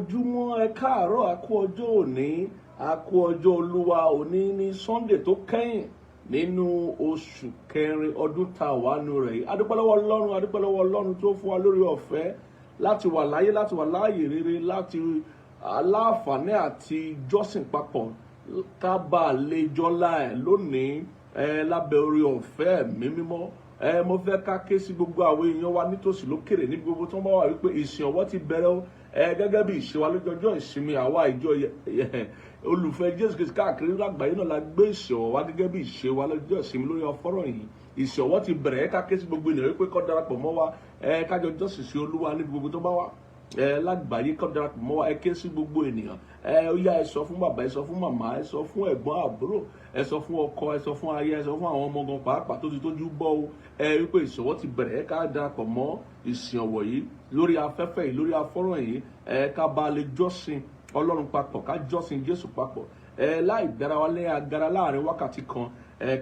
ojúmọ́ ẹ káàárọ̀ àkú ọjọ́ òní àkú ọjọ́ olúwa òní ní Sunday tó kẹ́yìn nínú oṣù kẹrin ọdún tá a wà nù rẹ̀ yìí adúpẹ́ lọ́wọ́ Ọlọ́run tó fún wa lórí ọ̀fẹ́ láti wà láyé láti wà láàyè rere láti aláǹfààní àti jọ́sìn papọ̀ ká bá a lè jọlá ẹ̀ lónìí lábẹ́ orí ọ̀fẹ́ ẹ̀mí mímọ́ mo fẹ́ ká ké sí gbogbo àwọn èèyàn wa nítòsí lókèrè ní gbogbo tó ń bá wà wípé ìsìn ọwọ́ ti bẹ̀rẹ̀ o gẹ́gẹ́ bí ìṣe wa lọ́jọ́ ìsinmi àwa ìjọ olùfẹ́ Jésù Kristi káàkiri lágbàáyé náà la gbé ìsìn ọwọ́ wa gẹ́gẹ́ bí ìṣe wa lọ́jọ́ ìsinmi lórí ọfọ́rọ̀ yìí ìsìn ọwọ́ ti bẹ̀rẹ̀ ká ké sí gbogbo ènìyàn wípé kó darapọ̀ mọ́ wa kájọ jọ́sìn sí Olúwa ní gbogbo tó bá wà lágbàáyé kó darapọ̀ mọ́ wa ké sí gbogbo ènìyàn ó yá ẹ sọ fún bàbá ẹ sọ fún màmá ẹ sọ fún ẹ̀gbọ́n àbúrò ẹ sọ fún ọkọ ẹ sọ fún aya ẹ sọ fún àwọn ọmọ gan pàápàá tó ti tójú bọ́ o wípé ìsìn ọwọ́ ti bẹ̀rẹ̀ ká darapọ̀ mọ́ ìsìn ọwọ́ yìí lórí afẹ́fẹ́ yìí lórí afọ́rọ̀ yìí ká bá lè jọ́sìn Ọlọ́run papọ̀ ká jọ́sìn Jésù papọ̀ láì dára wa lẹ́yìn agara láàrin wákàtí kan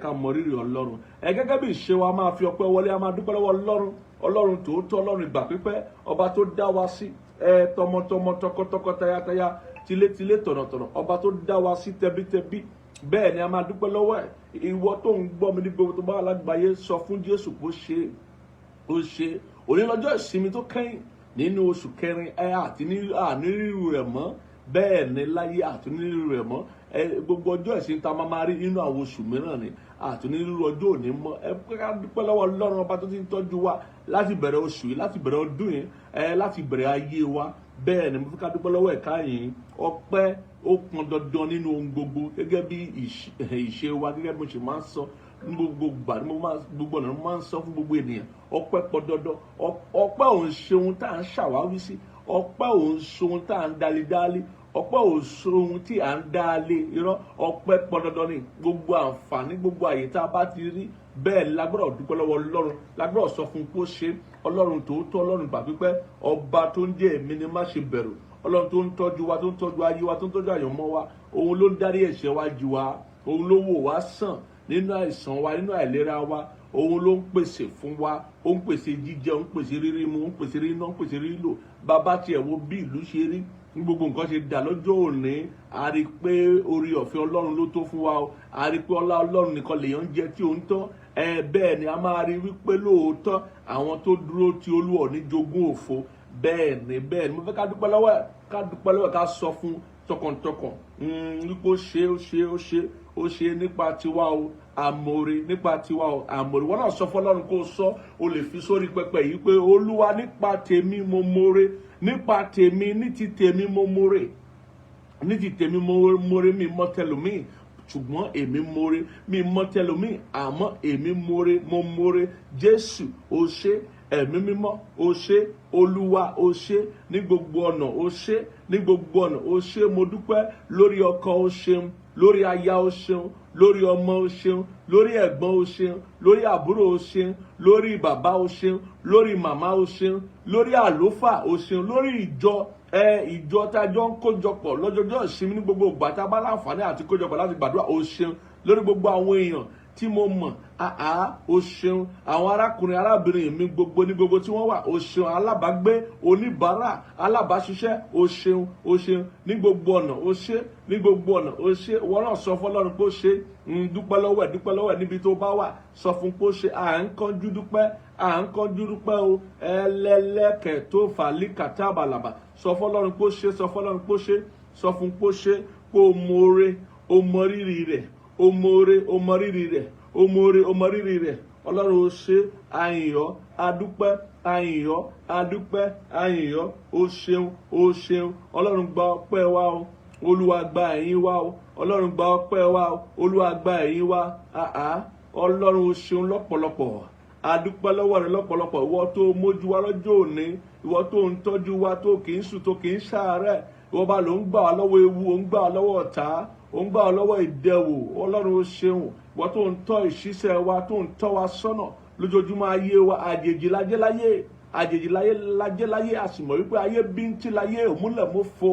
ká mọ rírì Ọlọ́run gẹ́gẹ́ bí ìṣe wa máa fi ọpẹ́ wọlé a máa dúpẹ́ lọ́wọ́ Ọlọ́run tòótọ́ Ọlọ́run ìgbà pípẹ́ ọba tó dá wa sí tọmọtọmọ tọkọtọkọ tayátayá tilétilé tọ̀nàtọ̀nà ọba tó dá wa sí tẹbítẹbí bẹ́ẹ̀ ni a máa dúpẹ́ lọ́wọ́ ẹ̀ ìwọ tó ń gbọ́ mi ní gbogbo tó bá wà lágbàáyé sọ fún Jésù bó ṣe òní lọ́jọ́ ìsinmi tó kẹ́yìn nínú oṣù kẹrin àti ànírírù rẹ̀ mọ́ bẹ́ẹ̀ ni láyé àtúnírírù rẹ̀ mọ́ gbogbo ọjọ́ ìsinmi tá a máa rí nínú àwọn oṣù mìíràn ni àtúnírírù ọjọ́ òní mọ́ ká dúpẹ́ lọ́wọ́ Ọlọ́run ọba tó ti ń tọ́jú wa láti bẹ̀rẹ̀ oṣù yìí láti bẹ̀rẹ̀ ọdún yìí láti bẹ̀rẹ̀ ayé wa bẹ́ẹ̀ ni mo fi ká dúpẹ́ lọ́wọ́ ẹ̀ka yìí ọpẹ́ ó pọn dandan nínú ohun gbogbo gẹ́gẹ́ bí ìṣe wa gẹ́gẹ́ bí mo ṣe máa ń sọ gbogbo gbà ní gbogbo ọ̀nà máa ń sọ fún gbogbo ènìyàn ọpẹ́ pọn dandan ọpẹ́ òun ṣe ohun tá à ń ṣàwáwí sí ọpẹ́ òun ṣe ohun tá à ń dalidálé ọpẹ́ òun ṣe ohun tí à ń dálé irọ́ ọpẹ́ pọn dandan ní gbogbo àǹfààní gbogbo àyè tá a bá ti rí bẹ́ẹ̀ ni lágbọ́dọ̀ dúpẹ́ lọ́wọ́ Ọlọ́run lágbọ́dọ̀ sọ fún kó ṣe Ọlọ́run tòótọ́ Ọlọ́run gbà pípẹ́ ọba tó ń jẹ́ èmi ni má ṣe bẹ̀rù Ọlọ́run tó ń tọ́jú wa tó ń tọ́jú ayé wa tó ń tọ́jú àyànmọ́ wa òun ló ń dárí ẹ̀ṣẹ̀ wa jì wá òun ló wò wá sàn nínú àìsàn wa nínú àìlera wa òun ló ń pèsè fún wa ó ń pèsè jíjẹ ó ń pèsè rírí mu ó ń pèsè rírí náà ó ń pèsè rírí lò bàbá tiẹ̀ wo bí ìlú ṣe rí ní gbogbo nǹkan ṣe dà lọ́jọ́ òní a rí i pé orí ọ̀fẹ́ Ọlọ́run ló tó fún wa o a rí i pé ọlá Ọlọ́run nìkan lèèyàn ń jẹ tí òun tán bẹ́ẹ̀ ni a máa rí wípé lóòótọ́ àwọn tó dúró ti Olúwa ní jogún òfo bẹ́ẹ̀ ni mo fẹ́ ká dúpẹ́ lọ́wọ́ ká sọ fún tọkàntọkàn wípé ó ṣe nípa tiwa o àmọ̀re nípa tiwa o àmọ̀re wọn náà sọ fún Ọlọ́run kó sọ o lè fi sórí pẹpẹ yìí pé Olúwa nípa tèmi mo mọ̀re nípa tèmi ní ti tèmi mo mọ̀re ní ti tèmi mo mọ̀re mi mọ́ tẹlòmíì ṣùgbọ́n èmi mọ̀re mi mọ́ tẹlòmíì àmọ́ èmi mo mọ̀re Jésù o ṣé ẹ̀mí mímọ́ o ṣé Olúwa o ṣé ní gbogbo ọ̀nà o ṣé ní gbogbo ọ̀nà o ṣé mo dúpẹ́ lórí ọkọ o ṣeun lórí aya o ṣeun lórí ọmọ o ṣeun lórí ẹ̀gbọ́n o ṣeun lórí àbúrò o ṣeun lórí bàbá o ṣeun lórí màmá o ṣeun lórí àlùfáà o ṣeun lórí ìjọ tájọ ń kójọpọ̀ lọ́jọ́jọ́ ìsinmi ní gbogbo ìgbà tá a bá láǹfààní àti kójọpọ̀ láti gbàdúrà o ṣeun lórí gbogbo àwọn èèyàn tí mo mọ̀ o ṣeun àwọn arákùnrin arábìnrin mi gbogbo ní gbogbo tí wọ́n wà o ṣeun alábàágbé oníbàárà alábàáṣiṣẹ́ o ṣeun ní gbogbo ọ̀nà o ṣe ní gbogbo ọ̀nà o ṣe wọ́n náà sọ fún Ọlọ́run pé ó ṣe dúpẹ́ lọ́wọ́ ẹ̀ níbi tó bá wà sọ fún pé ó ṣe à ń kánjú dúpẹ́ o ẹlẹ́lẹ́kẹ̀ tó fàlí kàtàbàlàbà sọ fún Ọlọ́run pé ó ṣe sọ fún Ọlọ́run pé ó ṣe sọ fún pé ó ṣe pé ó mọ̀ọ́re ó mọ rírì rẹ̀ ó mọ̀ọ́re ó mọ rírì rẹ̀ ó mọ̀ọ́re ó mọ rírì rẹ̀ Ọlọ́run ó ṣe àyìnyọ́ adúpẹ́ àyìnyọ́ adúpẹ́ àyìnyọ́ ó ṣeun Ọlọ́run gba ọpẹ́ wa o Olúwa gba ẹ̀yìn wa o Ọlọ́run gba ọpẹ́ wa o Olúwa gba ẹ̀yìn wa Ọlọ́run ó ṣeun lọ́pọ̀lọpọ̀ adúpẹ́ lọ́wọ́ rẹ lọ́pọ̀lọpọ̀ ìwọ tó mójú wa lọ́jọ́ òní ìwọ tó ń tọ́jú wa tó kì í sùn tó kì í ṣàárẹ̀ ìwọ bá ló ń gbà wá lọ́wọ́ ewu ó ń gbà wá lọ́wọ́ ọ̀tá ó ń gbà wá lọ́wọ́ ìdẹwò Ọlọ́run ó ṣeun ìwọ tó ń tọ́ ìṣiṣẹ́ wa tó ń tọ́ wa sọ́nà lójoojúmọ́ ayé wa àjèjì lájẹ́ láyé àsìmọ̀ wípé ayé bíntí láyé òmúlẹ̀ mọ́fo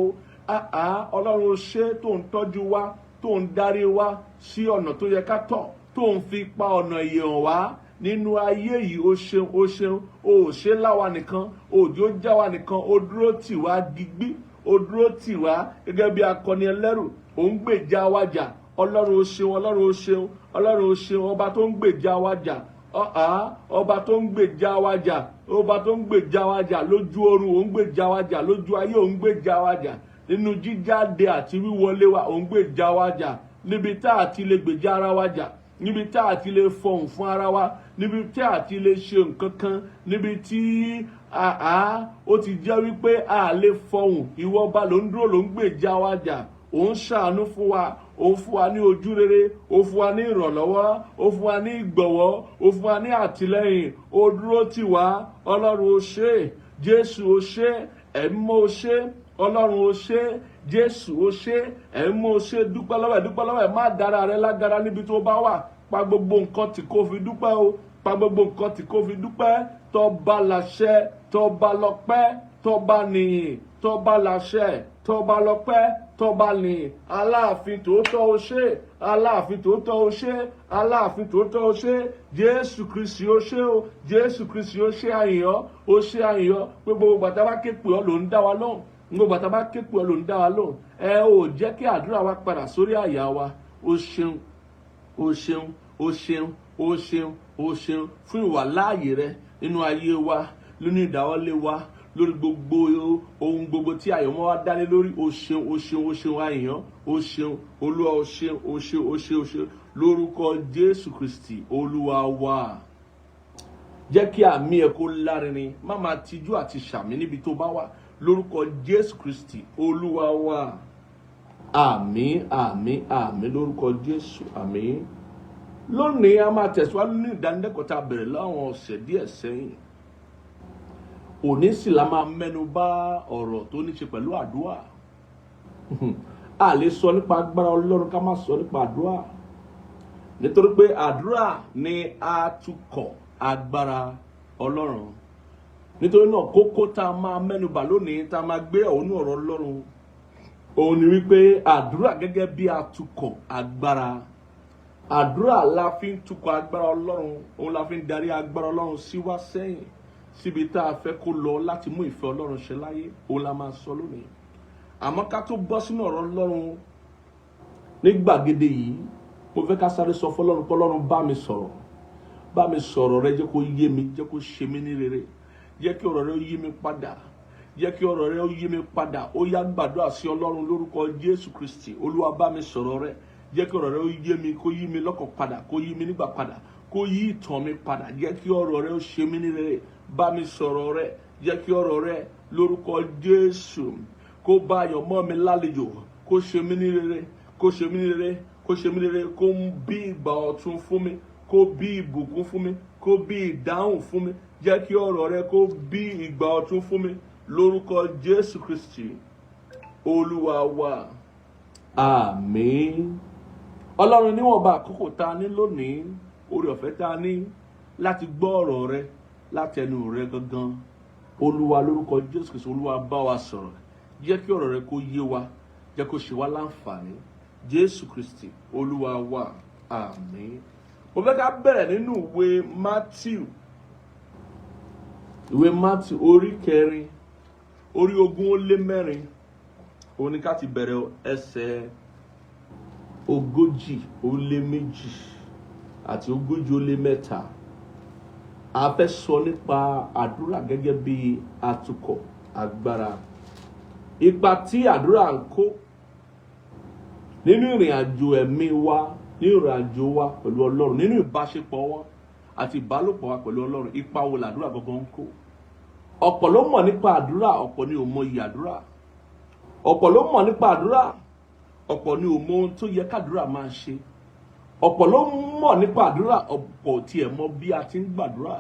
Ọlọ́run ó ṣe tó ń tọ́jú wa tó ń darí wa sí ọ̀nà tó yẹ ká tọ̀ tó ń fi pa ọ̀nà ìyẹn wá nínú ayé yìí ó ṣeun ó ṣe láwa nìkan òjò já wa nìkan ó dúró tì wá digbí ó dúró tì wá gẹ́gẹ́ bí akọni ẹlẹ́rù, ó ń gbèjà wa jà. Ọlọ́run ó ṣeun, Ọlọ́run ó ṣeun, Ọlọ́run ó ṣeun, ọba tó ń gbèjà wa jà. Ọba tó ń gbèjà wa jà, ọba tó ń gbèjà wa jà lójú oorun, ó ń gbèjà wa jà lójú ayé, ó ń gbèjà wa jà nínú jíjáde àti wíwọlé wa, ó ń gbèjà wa jà níbi tá a ti lè gbèjà ara wa jà, níbi tá a ti lè fọhùn fún ara wa, níbi tí a ti lè ṣe nǹkan kan, níbi tí ó ti jẹ́ wípé a lè fọhùn, ìwọ ọba ló ń dúró, ló ń gbèjà wa jà, ó ń ṣàánú fún wa, ó fún wa ní ojú rere, ó fún wa ní ìrànlọ́wọ́, ó fún wa ní ìgbọ̀wọ́, ó fún wa ní àtìlẹ́yìn, ó dúró tì wá. Ọlọ́run ó ṣé, Jésù ó ṣé, Ẹ̀mí Mímọ́ ó ṣé, Ọlọ́run ó ṣé, Jésù ó ṣé, Ẹ̀mí Mímọ́ ó ṣé. Dúpẹ́ lọ́wọ́ ẹ̀, má dára rẹ lágara níbi tó bá wà. Pa gbogbo nǹkan tí kò fi dúpẹ́ o, pa gbogbo nǹkan tí kò fi dúpẹ́. Tọ́ba láṣẹ, tọ́ba lọ́pẹ́, tọ́ba nìyìn, tọ́ba láṣẹ, tọ́ba lọ́pẹ́, tọ́ba nìyìn. Aláàfin tòótọ́ ó ṣé, Aláàfin tòótọ́ ó ṣé, Aláàfin tòótọ́ ó ṣé. Jésù Kristi ó ṣé o, Jésù Kristi ó ṣé, àyìnọ́, ó ṣé àyìnọ́. Pé gbogbo bàtà bá ké pè ọ́ ló ń dá wa lóhùn, gbogbo bàtà bá ké pè ọ́ ló ń dá wa lóhùn. Ò jẹ́ kí àdúrà wa padà sórí àyà wa. Ó ṣeun, ó ṣeun, ó ṣeun, ó ṣeun, ó ṣeun fún ìwà láàyè rẹ nínú ayé wa, nínú ìdáwọ́lé wa, lórí gbogbo ohun gbogbo tí àyànmọ́ wa dálé lórí. Ó ṣeun, ó ṣeun, ó ṣeun àyàn, ó ṣeun Olúwa, ó ṣeun, ó ṣeun, ó ṣeun, ó ṣeun lórúkọ Jésù Kristi Olúwa wa. Jẹ́ kí àmì ẹ̀ kó lárinrin, má máa tijú àti ṣàmì níbi tó bá wà, lórúkọ Jésù Kristi Olúwa wa. Àmín, àmín, àmín lórúkọ Jésù, àmín. Lónìí a máa tẹ̀síwájú ní ìdánilẹ́kọ̀ọ́ tá a bẹ̀rẹ̀ láwọn ọ̀sẹ̀ díẹ̀ sẹ́yìn. Òní sì la máa mẹ́nu bà ọ̀rọ̀ tó ní ṣe pẹ̀lú àdúrà. A lè sọ nípa agbára Ọlọ́run ká má sọ nípa àdúrà, nítorí pé àdúrà ni Atuko agbára Ọlọ́run. Nítorí náà kókó tá a máa mẹ́nu bà lónìí, tá a máa gbé ọ̀hún ọ̀rọ̀ Ọlọ́run, òun ni wípé àdúrà gẹ́gẹ́ bí Atuko agbára. Àdúrà la fi ń tukọ̀ agbára Ọlọ́run, òun la fi ń darí agbára Ọlọ́run sí wá sẹ́yìn, síbi tá a fẹ́ kó lọ láti mú ìfẹ́ Ọlọ́run ṣẹ láyé, òun la máa sọ lónìí. Àmọ́ ká tó bọ́ sínú ọ̀rọ̀ Ọlọ́run ní gbàgede yìí, mo fẹ́ ká sáré sọ fún Ọlọ́run pé Ọlọ́run bá mi sọ̀rọ̀ rẹ, jẹ́ kó yé mi, jẹ́ kó ṣe mí ní rere, jẹ́ kí ọ̀rọ̀ rẹ ó yé mi padà, jẹ́ kí ọ̀rọ̀ rẹ ó yé mi padà. Ó yá gbàdúrà sí Ọlọ́run lórúkọ Jésù Kristi. Olúwa bá mi sọ̀rọ̀ rẹ, jẹ́ kí ọ̀rọ̀ rẹ ó yé mi, kó yí mi lọ́kàn padà, kó yí mi nígbà padà, kó yí ìtàn mi padà. Jẹ́ kí ọ̀rọ̀ rẹ ó ṣe mí ní rere. Bá mi sọ̀rọ̀ rẹ, jẹ́ kí ọ̀rọ̀ rẹ lórúkọ Jésù kó bá àyànmọ́ mi lálejò, kó ṣe mí ní rere, kó ṣe mí ní rere, kó ṣe mí ní rere, kó bí ìgbà ọ̀tun fún mi, kó bí ìbùkún fún mi, kó bí ìdáhùn fún mi. Jẹ́ kí ọ̀rọ̀ rẹ kó bí ìgbà ọ̀tun fún mi lórúkọ Jésù Kristi Olúwa wa. Àmín. Ọlọ́run, níwọ̀nba àkókò tá a ní lónìí, oore ọ̀fẹ́ tá a ní láti gbọ́ ọ̀rọ̀ rẹ láti ẹnu rẹ gangan, Olúwa lórúkọ Jésù Kristi, Olúwa bá wa sọ̀rọ̀. Jẹ́ kí ọ̀rọ̀ rẹ kó yé wa, jẹ́ kó ṣe wá láǹfààní. Jésù Kristi Olúwa wa. Àmín. Mo fẹ́ ká bẹ̀rẹ̀ nínú ìwé Mátíù orí 4 orí 24. Òun ni ká ti bẹ̀rẹ̀ ẹsẹ̀ 42 àti 43. A fẹ́ sọ nípa àdúrà gẹ́gẹ́ bí Atuko agbára. Ipa tí àdúrà ń kó nínú ìrìn àjò ẹ̀mí wa, nínú ìrìn àjò wa pẹ̀lú Ọlọ́run, nínú ìbáṣepọ̀ wa àti ìbálòpọ̀ wa pẹ̀lú Ọlọ́run. Ipa wo làdúrà gangan ń kó? Ọ̀pọ̀ ló mọ̀ nípa àdúrà, ọ̀pọ̀ ni ò mọ iyì àdúrà. Ọ̀pọ̀ ló mọ̀ nípa àdúrà, ọ̀pọ̀ ni ò mọ ohun tó yẹ kádúrà máa ṣe. Ọ̀pọ̀ ló mọ̀ nípa àdúrà, ọ̀pọ̀ tiẹ̀ mọ̀ bí a ti ń gbàdúrà.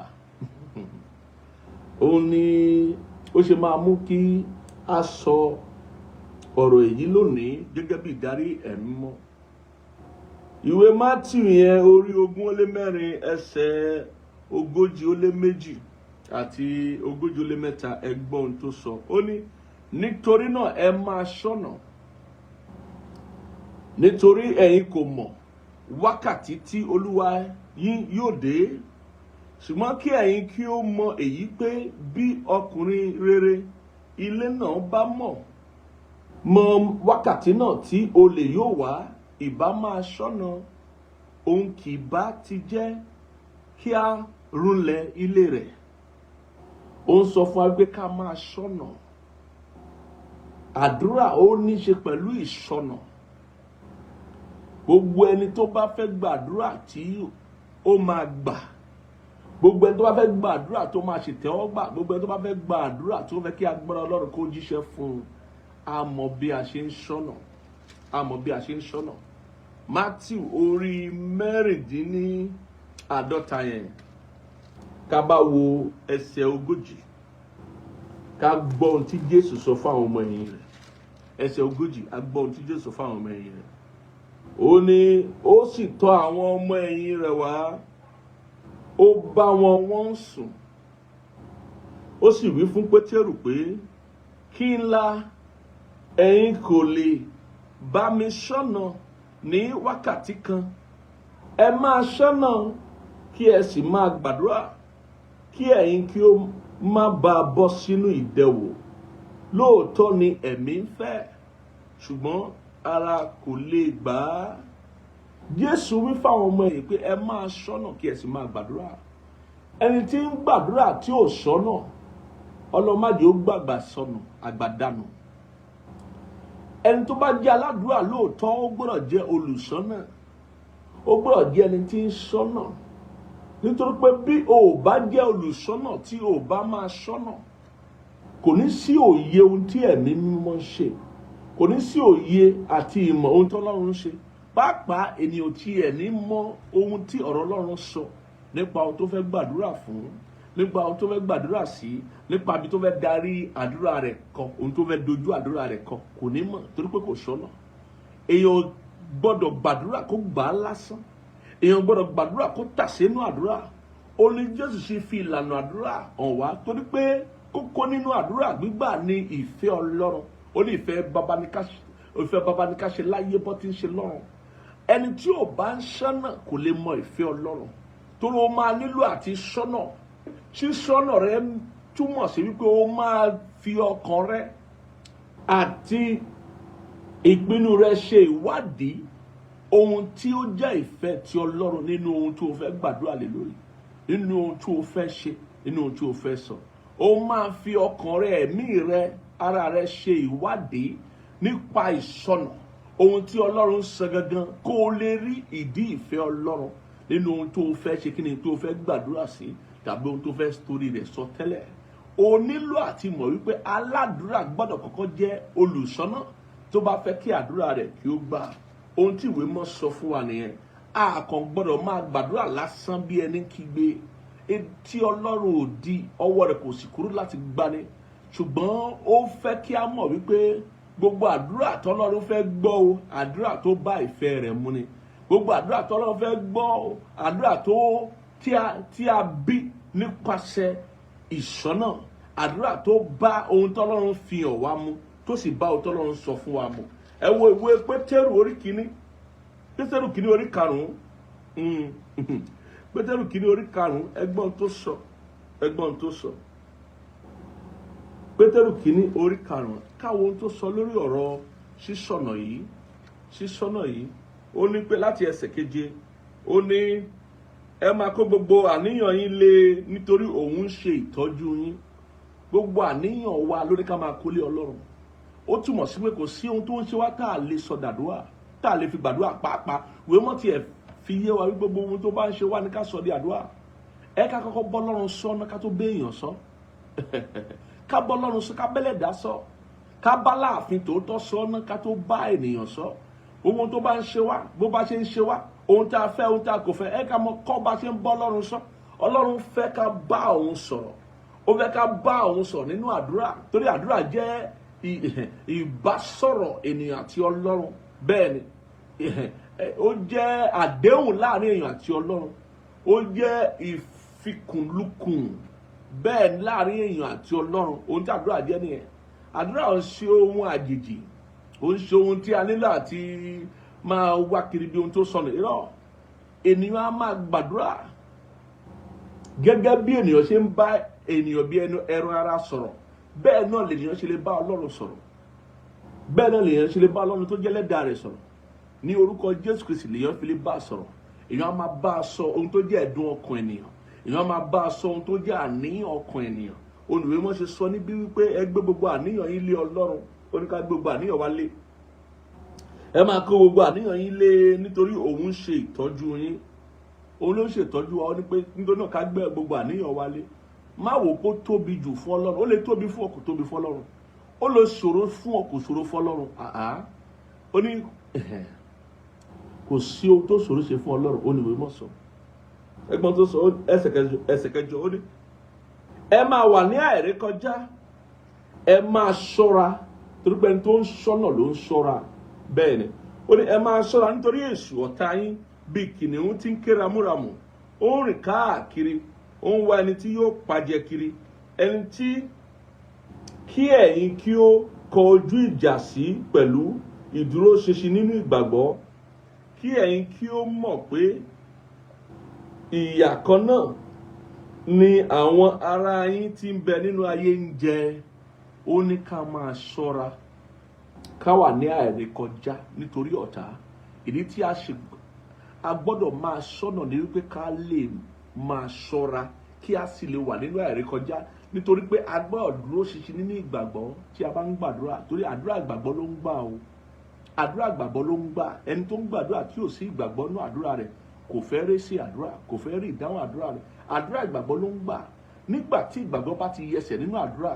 Òun ni ó ṣe máa mú kí a sọ ọ̀rọ̀ èyí lónìí gẹ́gẹ́ bí ìdarí Ẹ̀mí Mímọ́. Ìwé Mátíù yẹn orí 24 ẹsẹ̀ 42 àti 43, ẹ gbọ́ ohun tó sọ. Ó ní, nítorí náà ẹ máa ṣọ́nà, nítorí ẹ̀yin kò mọ̀ wákàtí tí Olúwa yín yóò dé. Ṣùgbọ́n kí ẹ̀yin kí ó mọ èyí pé bí ọkùnrin rere ilé náà bá mọ̀ mọ wákàtí náà tí olè yóò wá, ìbá máa ṣọ́nà, òun kì bá ti jẹ́ kí a rúnlẹ̀ ilé rẹ̀. Ó ń sọ fún wa pé ká máa ṣọ́nà. Àdúrà ó ní ṣe pẹ̀lú ìṣọ́nà. Gbogbo ẹni tó bá fẹ́ gbàdúrà tí ó máa gbà, gbogbo ẹni tó bá fẹ́ gbàdúrà tó máa ṣètẹ́wọ́gbà, gbogbo ẹni tó bá fẹ́ gbàdúrà tó fẹ́ kí agbára Ọlọ́run kó jíṣẹ́ fún un, a mọ̀ bí a ṣe ń ṣọ́nà. A mọ̀ bí a ṣe ń ṣọ́nà. Matthew orí mẹ́rìndínláàádọ́ta yẹn, ká bá wo ẹsẹ̀ 40, ká gbọ́ ohun tí Jésù sọ fún àwọn ọmọ ẹ̀yìn rẹ̀. Ẹsẹ̀ 40, a gbọ́ ohun tí Jésù sọ fún àwọn ọmọ ẹ̀yìn rẹ̀. Ó ní ó sì tọ̀ àwọn ọmọ ẹ̀yìn rẹ̀ wá, ó bá wọ́n sùn. Ó sì wí fún Pétérù pé, kí ńlá ẹ̀yin kò lè bá mi ṣọ́nà ní wákàtí kan? Ẹ máa ṣọ́nà kí ẹ sì máa gbàdúrà, kí ẹ̀yin kí ó má bàa bọ́ sínú ìdẹwò. Lóòótọ́ ni ẹ̀mí ń fẹ́, ṣùgbọ́n ara kò lè gbà á. Jésù wí fáwọn ọmọ ẹ̀yìn pé ẹ máa ṣọ́nà kí ẹ sì máa gbàdúrà. Ẹni tí ń gbàdúrà tí ò ṣọ́nà, ọlọ́mọdé ó gbàgbà sọnù, àgbàdànù. Ẹni tó bá jẹ́ aládùúrà lóòótọ́, ó gbọ́dọ̀ jẹ́ olùṣọ́nà. Ó gbọ́dọ̀ jẹ́ ẹni tí ń ṣọ́nà. Nítorí pé bí o ò bá jẹ́ olùṣọ́nà tí o ò bá máa ṣọ́nà, kò ní sí òye ohun tí ẹ̀mí mímọ́ ń ṣe. Kò ní sí òye àti ìmọ̀ ohun tí Ọlọ́run ń ṣe. Pàápàá ènìyàn tí ẹ̀ ní mọ ohun tí ọ̀rọ̀ Ọlọ́run sọ nípa ohun tó fẹ́ gbàdúrà fún, nípa ohun tó fẹ́ gbàdúrà sí, nípa ibi tó fẹ́ darí àdúrà rẹ̀ kọ, ohun tó fẹ́ dojú àdúrà rẹ̀ kọ, kò ní mọ̀ torí pé kò ṣọ́nà. Èèyàn gbọ́dọ̀ gbàdúrà kó gbà á lásán. Èèyàn gbọ́dọ̀ gbàdúrà kó tà sínú àdúrà. Ó ní Jésù ṣe fi ìlànà àdúrà hàn wá torí pé kókó nínú àdúrà gbígbà ní ìfẹ́ Ọlọ́run. Ó ní ìfẹ́ baba ní ká ṣe láyé bọ́ tí ń ṣe lọ́run. Ẹni tí ò bá ń ṣọ́nà kò lè mọ ìfẹ́ Ọlọ́run. Torí ó máa nílò àti ṣọ́nà. Ṣíṣọ́nà rẹ túmọ̀ sí wípé ó máa fi ọkàn rẹ àti ìpinnu rẹ ṣe ìwádìí ohun tí ó jẹ́ ìfẹ́ ti Ọlọ́run nínú ohun tí o fẹ́ gbàdúrà lé lórí, nínú ohun tí o fẹ́ ṣe, nínú ohun tí o fẹ́ sọ. Ó máa fi ọkàn rẹ, ẹ̀mí rẹ, ara rẹ ṣe ìwádìí nípa ìṣọ́nà ohun tí Ọlọ́run sọ gangan, kó o lè rí ìdí ìfẹ́ Ọlọ́run nínú ohun tó o fẹ́ ṣe, kí ni tó o fẹ́ gbàdúrà sí, tàbí ohun tó fẹ́ torí rẹ̀ sọ tẹ́lẹ̀. O nílò àti mọ̀ wípé aládùúrà gbọ́dọ̀ kọ́kọ́ jẹ́ olùṣọ́nà tó bá fẹ́ kí àdúrà rẹ̀ kí ó gbà. Ohun tí ìwé mọ́ sọ fún wa nìyẹn. A kàn gbọ́dọ̀ máa gbàdúrà lásán bí ẹni kígbe. Etí Ọlọ́run ò di, ọwọ́ rẹ̀ kò sì kúrú láti gbani. Ṣùgbọ́n ó fẹ́ kí a mọ̀ wípé gbogbo àdúrà tọ́lọ́run fẹ́ gbọ́ o, àdúrà tó bá ìfẹ́ rẹ̀ mu ni. Gbogbo àdúrà tọ́lọ́run fẹ́ gbọ́ o, àdúrà tó tí a bí nípasẹ̀ ìṣọ́nà, àdúrà tó bá ohun tọ́lọ́run fi hàn wá mu, tó sì bá ohun tọ́lọ́run sọ fún wa mu. Ẹ wo ìwé Pétérù orí kìíní, Pétérù kìíní orí 5, Pétérù kìíní orí 5, ẹgbọ́n tó sọ, ẹgbọ́n tó sọ. Pétérù kìíní orí 5, káwọn ohun tó sọ lórí ọ̀rọ̀ ṣíṣọ́nà yìí. Ó ní pé láti ẹsẹ̀ 7, ó ní ẹ máa kó gbogbo àníyàn yín lé nítorí òun ń ṣe ìtọ́jú yín. Gbogbo àníyàn wa lórí ká máa kó lé Ọlọ́run. Ó túmọ̀ sí pé kò sí ohun tó ń ṣe wá tá a lè sọ dàdúrà, tá a lè fi gbàdúrà pàápàá. Ìwé mọ́ tiẹ̀ fi yé wa wí gbogbo ohun tó bá ń ṣe wá ní ká sọ di àdúrà. Ẹ ká kọ́kọ́ bọ́ Ọlọ́run sọ ná ká tó bẹ́ èèyàn sọ. Ká bọ́ Ọlọ́run sọ, ká bẹ́lẹ̀ dá sọ. Ká bá láàfin tòótọ́ sọ ná ká tó bá ènìyàn sọ. Ohun tó bá ń ṣe wá, bó bá ṣe ń ṣe wá, ohun tá a fẹ́, ohun tá a kò fẹ́, ẹ ká mọ kọ́ bá ṣe ń bọ́ Ọlọ́run sọ. Ọlọ́run fẹ́ ká bá òun sọ̀rọ̀. Ó fẹ́ ká bá òun sọ̀rọ̀ nínú àdúrà. Torí àdúrà jẹ́ ìbásọ̀rọ̀ ènìyàn àti Ọlọ́run. Bẹ́ẹ̀ ni, ó jẹ́ àdéhùn láàrin èèyàn àti Ọlọ́run. Ó jẹ́ ìfikùnlukùn bẹ́ẹ̀ ni láàrin èèyàn àti Ọlọ́run. Ohun tí àdúrà jẹ́ nìyẹn. Àdúrà ò ń ṣe ohun àjèjì, ó ń ṣe ohun tí a nílò àti máa wá kiri bí ohun tó sọnù. Irọ́, ènìyàn á máa gbàdúrà gẹ́gẹ́ bí ènìyàn ṣe ń bá ènìyàn bí ẹran ara sọ̀rọ̀, bẹ́ẹ̀ náà lènìyàn ṣe lè bá Ọlọ́run sọ̀rọ̀. bẹ́ẹ̀ náà lèèyàn ṣe lè bá Ọlọ́run tó jẹ́ Ẹlẹ́dàá rẹ̀ sọ̀rọ̀ ní orúkọ Jésù Kristi lèèyàn fi lè bá a sọ̀rọ̀. Èèyàn á máa bá a sọ ohun tó jẹ́ ẹ̀dùn ọkàn ènìyàn, èèyàn á máa bá a sọ ohun tó jẹ́ àníyàn ọkàn ènìyàn. Olùwé mọ́ ṣe sọ níbí wípé ẹ gbé gbogbo àníyàn yín lé Ọlọ́run, ó ní ká gbé gbogbo àníyàn wa lé. Ẹ máa kó gbogbo àníyàn yín lé nítorí òun ṣe ìtọ́jú yín, òun ló ń ṣe ìtọ́jú wa. Ó ní pé nítorí náà ká gbé gbogbo àníyàn wa lé. Má wò kó tóbi jù fún Ọlọ́run, ó lè tóbi fún ọ kò tóbi fún Ọlọ́run, ó lè ṣòro fún ọ kò ṣòro fún Ọlọ́run. Ó ní kò sí ohun tó ṣòro ṣe fún Ọlọ́run. Ó ní ìwé mọ́ sọ, ẹgbọ́n tó sọ ẹsẹ̀ kẹjọ, ó ní ẹ máa wà ní àìrékọjá, ẹ máa ṣọ́ra torí pé ẹni tó ń ṣọ́nà ló ń ṣọ́ra. Bẹ́ẹ̀ ni ó ní ẹ máa ṣọ́ra nítorí èṣù ọ̀tá yín bíi kìnìún tí ń ké ramúramù, ó ń rìn káàkiri, ó ń wá ẹni tí yóò pajẹ kiri, ẹni tí kí ẹ̀yin kí ó kọ ojú ìjà sí pẹ̀lú ìdúróṣinṣin nínú ìgbàgbọ́, kí ẹ̀yin kí ó mọ̀ pé ìyà kan náà ni àwọn ará yín tí ń bẹ nínú ayé ń jẹ. Ó ní ká máa ṣọ́ra, ká wà ní àìrékọjá nítorí ọ̀tá. Ìdí tí a gbọ́dọ̀ máa ṣọ́nà ní wípé ká lè máa ṣọ́ra kí a sì lè wà nínú àìrékọjá, nítorí pé a gbọ́dọ̀ dúró ṣinṣin nínú ìgbàgbọ́ tí a bá ń gbàdúrà, torí àdúrà ìgbàgbọ́ ló ń gbà o. Àdúrà ìgbàgbọ́ ló ń gbà. Ẹni tó ń gbàdúrà tí ò sí ìgbàgbọ́ nínú àdúrà rẹ̀ kò fẹ́ rí sí àdúrà, kò fẹ́ rí ìdáhùn àdúrà rẹ̀. Àdúrà ìgbàgbọ́ ló ń gbà. Nígbà tí ìgbàgbọ́ bá ti yẹsẹ̀ nínú àdúrà,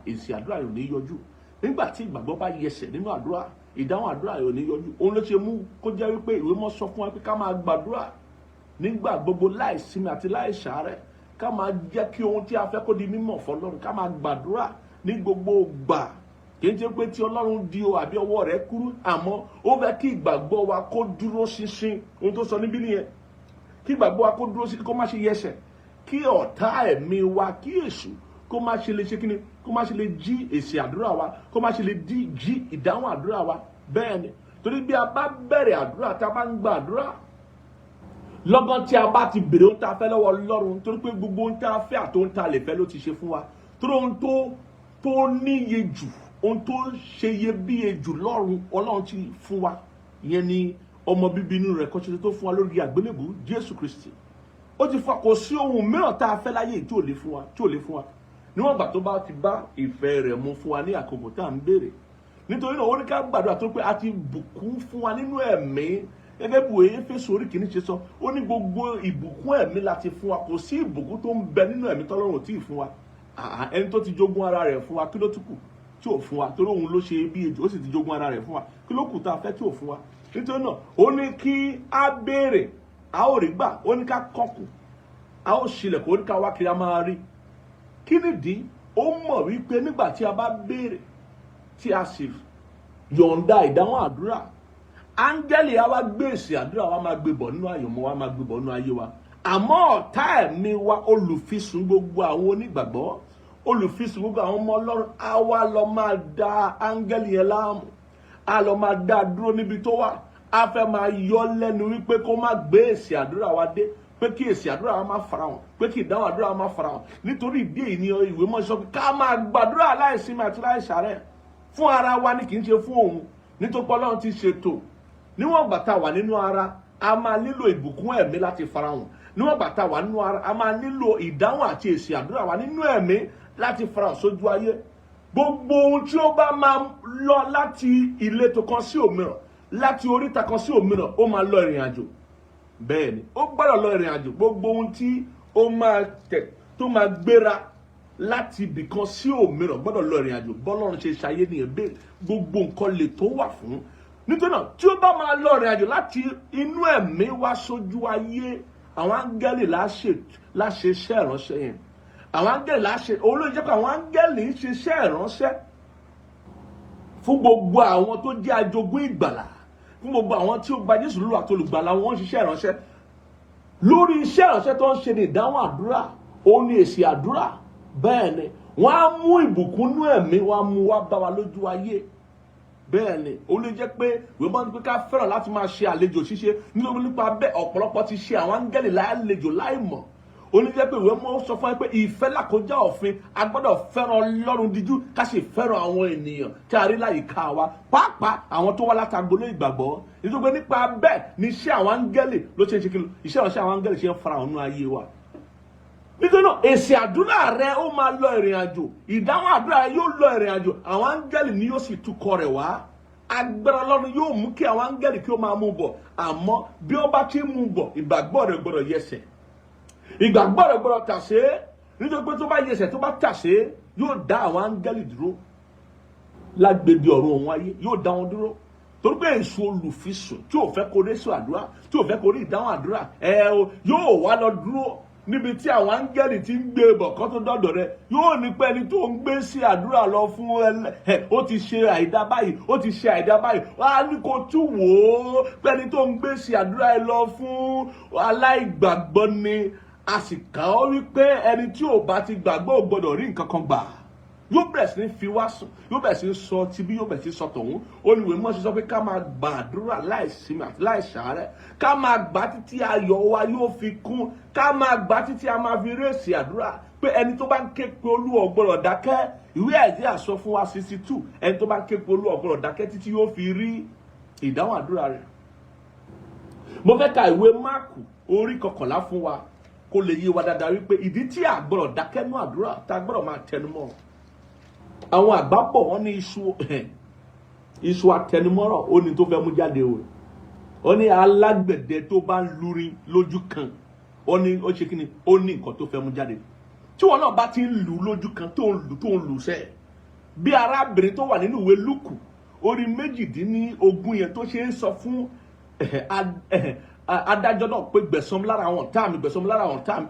èsì àdúrà yóò ní yọjú. Nígbà tí ìgbàgbọ́ bá yẹsẹ̀ nínú àdúrà, ìdáhùn àdúrà yóò ní yọjú. Òun ló ṣe mú kó jẹ́ wípé ìwé mọ́ sọ fún wa pé ká máa gbàdúrà nígbà gbogbo láì sinmi àti láì ṣàárẹ̀, ká máa jẹ́ kí ohun tí a fẹ́ kó di mímọ̀ fọ́lọ́run, ká máa gbàdúrà ní gbogbo ìgbà. Kì í ṣe pé tí Ọlọ́run di o àbí ọwọ́ rẹ̀ kúrú, àmọ́ ó fẹ́ kí ìgbàgbọ́ wa kó dúró ṣinṣin. Ohun tó sọ níbí nìyẹn, kí ìgbàgbọ́ wa kó dúró ṣinṣin, kó má ṣe yẹsẹ̀, kí ọ̀tá ẹ̀mí wa, kí èṣù kó má ṣe lè ṣe kíni, kó má ṣe lè jí èsì àdúrà wa, kó má ṣe lè jí ìdáhùn àdúrà wa. Bẹ́ẹ̀ ni, torí bí a bá bẹ̀rẹ̀ àdúrà, tá a bá ń gba àdúrà, lọ́gán tí a bá ti bèrè ohun tá a fẹ́ lọ́wọ́ Ọlọ́run, torí pé gbogbo ohun tá a fẹ́ àti ohun tá a lè fẹ́ ló ti ṣe fún wa. Torí ohun tó níye jù, ohun tó ṣe iyebíye jù lọ́run Ọlọ́run ti fún wa. Ìyẹn ni ọmọ bíbí inú rẹ̀ kan ṣoṣo tó fún wa lórí àgbélébùú, Jésù Kristi. Ó ti fa kò sí ohun mìíràn tá a fẹ́ láyé tí ò lè fún wa, níwọ̀n ìgbà tó bá ti bá ìfẹ́ rẹ̀ mu fún wa ní àkókò tá à ń béèrè. Nítorí náà ó ní ká gbàdúrà tó pé a ti bùkún fún wa nínú ẹ̀mí, gẹ́gẹ́ bí Éfésù orí kìíní ṣe sọ. Ó ní gbogbo ìbùkún ẹ̀mí láti fún wa, kò sí ìbùkún tó ń bẹ nínú ẹ̀mí tọ́lọ́run ò tí ì fún wa. Ẹni tó ti jogún ara rẹ̀ fún wa, kí ló tún kù tí ò fún wa? Torí òun ló ṣe bí ejò, ó sì ti jogún ara rẹ̀ fún wa, kí ló kù tá a fẹ́ tí ò fún wa? Nítorí náà ó ní kí a béèrè, a ó rí gbà. Ó ní ká kọ̀kùn, a ó ṣílẹ̀kùn. Ó ní ká wá kiri, a máa rí. Kí nìdí? Ó mọ̀ wípé nígbà tí a bá béèrè tí a sì yọ̀ǹda ìdáhùn àdúrà, áńgẹ́lì á wá gbé èsì àdúrà wa, máa gbé bọ̀ nínú àyànmọ́ wa, máa gbé bọ̀ nínú ayé wa. Àmọ́ ọ̀tá ẹ̀mí wa, olùfisùn gbogbo àwọn onígbàgbọ́, olùfisùn gbogbo àwọn ọmọ Ọlọ́run, á wá lọ máa da áńgẹ́lì yẹn láàmú, á lọ máa dá dúró níbi tó wà, á fẹ́ máa yọ lẹ́nu wípé kó má gbé èsì àdúrà wa dé, pé kí èsì àdúrà wa má farahàn, pé kí ìdáhùn àdúrà wa má farahàn. Nítorí ìdí èyí ni ìwé mọ́ sọ pé ká máa gbàdúrà láìsinmi àti láìsàárẹ̀, fún ara wa ni kì í ṣe fún òun. Nítorí pé Ọlọ́run ti ṣètò, níwọ̀n ìgbà tá a wà nínú ara, a máa nílò ìbùkún ẹ̀mí láti farahàn. Níwọ̀n ìgbà tá a wà nínú ara, a máa nílò ìdáhùn àti èsì àdúrà wa nínú ẹ̀mí láti farahàn sójú ayé. Gbogbo ohun tí ó bá máa lọ láti ìletò kan sí òmíràn, láti oríta kan sí òmíràn, ó máa lọ ìrìn àjò. Bẹ́ẹ̀ ni, ó gbọ́dọ̀ lọ ìrìn àjò. Gbogbo ohun tí ó máa tẹ̀, tó máa gbéra láti ibì kan sí òmíràn, gbọ́dọ̀ lọ ìrìn àjò. Bọ́lọ́run ṣe ṣayé nìyẹn, bẹ́ẹ̀ gbogbo nǹkan lè tó wà fún. Nítorí náà tí ó bá máa lọ ìrìn àjò láti inú ẹ̀mí wá sójú ayé, àwọn áńgẹ́lì láṣẹ iṣẹ́ ìránṣẹ́ yẹn. Àwọn áńgẹ́lì láṣẹ, òun ló jẹ́ pé àwọn áńgẹ́lì ń ṣe iṣẹ́ ìránṣẹ́ fún gbogbo àwọn tó jẹ́ ajogún ìgbàlà, fún gbogbo àwọn tí ó gba Jésù lólúwa àti olùgbàlà. Wọ́n ń ṣiṣẹ́ ìránṣẹ́. Lórí iṣẹ́ ìránṣẹ́ tó ń ṣe ní ìdáhùn àdúrà, òun ni èsì àdúrà. Bẹ́ẹ̀ ni, wọ́n á mú ìbùkún nú ẹ̀mí, wọ́n á mú wá bá wa lójú ayé. Bẹ́ẹ̀ ni, ó lè jẹ́ pé ìwé mọ́ ní pé ká fẹ́ràn láti máa ṣe àlejò ṣíṣe, nítorí nípa bẹ́ẹ̀ ọ̀pọ̀lọpọ̀ ti ṣe àwọn áńgẹ́lì lálejò láì mọ̀. oníjẹ́ pé ìwé mọ́ sọ fún ẹ pé ìfẹ́ làkọjá òfin a gbọ́dọ̀ fẹ́ràn Ọlọ́run díjú ká sì fẹ́ràn àwọn ènìyàn tí a rí láyìíká wa pàápàá àwọn tó wá látàgbọ́lé ìgbàgbọ́ nítorí nípa bẹ́ẹ̀ ni iṣẹ́ àwọn áńgẹ́lì ló ṣe ń ṣe kí iṣẹ́ ìránṣẹ́ àwọn áńgẹ́lì ṣe ń fara hàn nínú ayé wa. nítorí náà èsì àdúrà rẹ ó máa lọ ìrìn àjò, ìdáhùn àdúrà rẹ yóò lọ ìrìn àjò, àwọn áńgẹ́lì ni yóò sì tukọ̀ rẹ̀ wá. Agbára Ọlọ́run yóò mú kí àwọn áńgẹ́lì kí ó máa mú bọ̀, àmọ́ bí ó bá ti mú bọ̀ ìgbàgbọ́ rẹ̀ gbọ́dọ̀ yẹsẹ̀, ìgbàgbọ́ rẹ̀ gbọ́dọ̀ tàsé, nítorí pé tó bá yẹsẹ̀ tó bá tàsé yóò dá àwọn áńgẹ́lì dúró lágbègbè ọ̀run òun ayé, yóò dá wọn dúró. Torí pé èso olùfisùn tí ò fẹ́ kó rí èso àdúrà, tí ò fẹ́ kó rí ìdáhùn àdúrà yóò wá lọ dúró níbi tí àwọn áńgẹ́lì ti ń gbé bọ̀ kó tó dọ́dọ̀ rẹ̀, yóò ní pé ẹni tó ń gbé sí àdúrà lọ fún ó ti ṣe àìdá báyìí, ó ti ṣe àìdá báyìí, wọ́n á ní kó tún wò ó pé ẹni tó ń gbé sí àdúrà ẹ lọ fún aláìgbàgbọ́ ni, a sì kà ó wípé ẹni tí ò bá ti gbàgbọ́ ò gbọ́dọ̀ rí nǹkan kan gbà. Yóò bẹ̀rẹ̀ sí ní fi wá sùn, yóò bẹ̀rẹ̀ sí ní sọ tibí, yóò bẹ̀rẹ̀ sí ní sọ tọ̀hún. Olùwé mọ́ ṣe sọ pé ká máa gba àdúrà láìsinmi àti láìsàárẹ̀, ká máa gbà títí ayọ̀ wa yóò fi kún, ká máa gbà títí a máa fi rèsì àdúrà, pé ẹni tó bá ń ké pe Olúwa ò gbọ́dọ̀ dákẹ́. Ìwé Àìsáyà sọ fún wa 62, ẹni tó bá ń ké pe Olúwa ò gbọ́dọ̀ dákẹ́ títí yóò fi rí ìdáhùn àdúrà rẹ̀. Mo fẹ́ ka ìwé Máàkù orí 11 fún wa kó lè yé wa dáadáa wípé ìdí tí a gbọ́dọ̀ dákẹ́ nú àdúrà tá a gbọ́dọ̀ máa tẹnumọ́. Àwọn àgbà bọ̀ wọ́n ní iṣu àtẹnumọ́rọ̀ ó ní tó fẹ́ mú jáde o. Ó ní alágbẹ̀dẹ tó bá ń lurin lójú kan, ó ní ó ṣe kí ni, ó ní nǹkan tó fẹ́ mú jáde. Tí wọn náà bá ti ń lù lójú kan tó ń lù sẹ́ẹ̀, bí arábìnrin tó wà nínú ìwé Lúùkù orí 18 yẹn tó ṣe ń sọ fún adájọ́ náà pé gbẹ̀san lára àwọn ọ̀tá mi, gbẹ̀san lára àwọn ọ̀tá mi,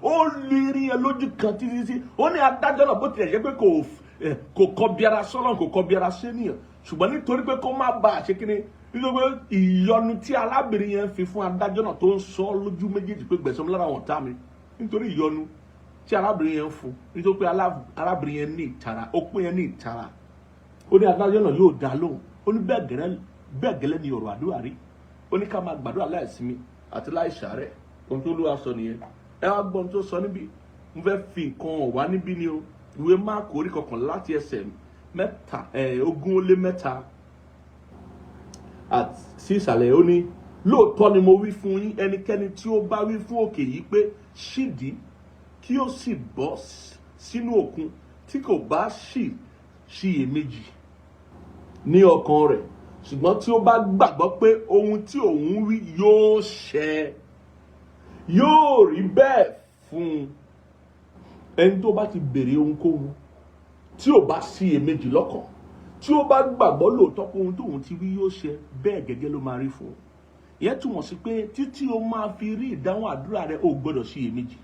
ó lérí ẹ lójú kan títí. Ó ní adájọ́ náà bó tilẹ̀ jẹ́ pé kò kọbi ara sọ́lọ́run, kò kọbi ara sẹ́niyàn, ṣùgbọ́n nítorí pé kó má bàa ṣe kíni, nítorí pé ìyọnu tí arábìnrin yẹn fi fún adájọ́ náà tó ń sọ lójú méjèèjì pé gbẹ̀san lára àwọn ọ̀tá mi, nítorí ìyọnu tí arábìnrin yẹn fún, nítorí pé arábìnrin yẹn ní ìtara, ó pín yẹn ní ìtara. Ó ní adájọ́ náà yóò dá lóhùn, ó ní bẹ́ẹ̀ gẹ́lẹ́ ni ọ̀rọ̀ àdúrà rí. Ó ní ká máa gbàdúrà láìsinmi àti láìsàárẹ̀. Ohun tó Olúwa sọ nìyẹn. Ẹ wá gbọ́ ohun tó sọ níbí. Mo fẹ́ fi nǹkan hàn wá níbí ni o. Ìwé Máàkù orí 11 láti ẹsẹ̀ 3 àti sí ìsàlẹ̀. Ó ní lóòótọ́ ni mo wí fún yín, ẹnikẹ́ni tí ó bá wí fún òkè yìí pé ṣídìí kí ó sì bọ́ sínú òkun, tí kò bá ṣiyèméjì ní ọkàn rẹ̀, ṣùgbọ́n tí ó bá gbàgbọ́ pé ohun tí òun wí yóò ṣẹ, yóò rí bẹ́ẹ̀ fún un. Ẹni tó bá ti béèrè ohunkóhun tí ò bá ṣiyèméjì lọ́kàn, tí ó bá gbàgbọ́ lóòótọ́ pé ohun tóun ti wí yóò ṣẹ, bẹ́ẹ̀ gẹ́gẹ́ ló máa rí fún un. Ìyẹn túmọ̀ sí pé títí o máa fi rí ìdáhùn àdúrà rẹ ò gbọ́dọ̀ ṣiyèméjì,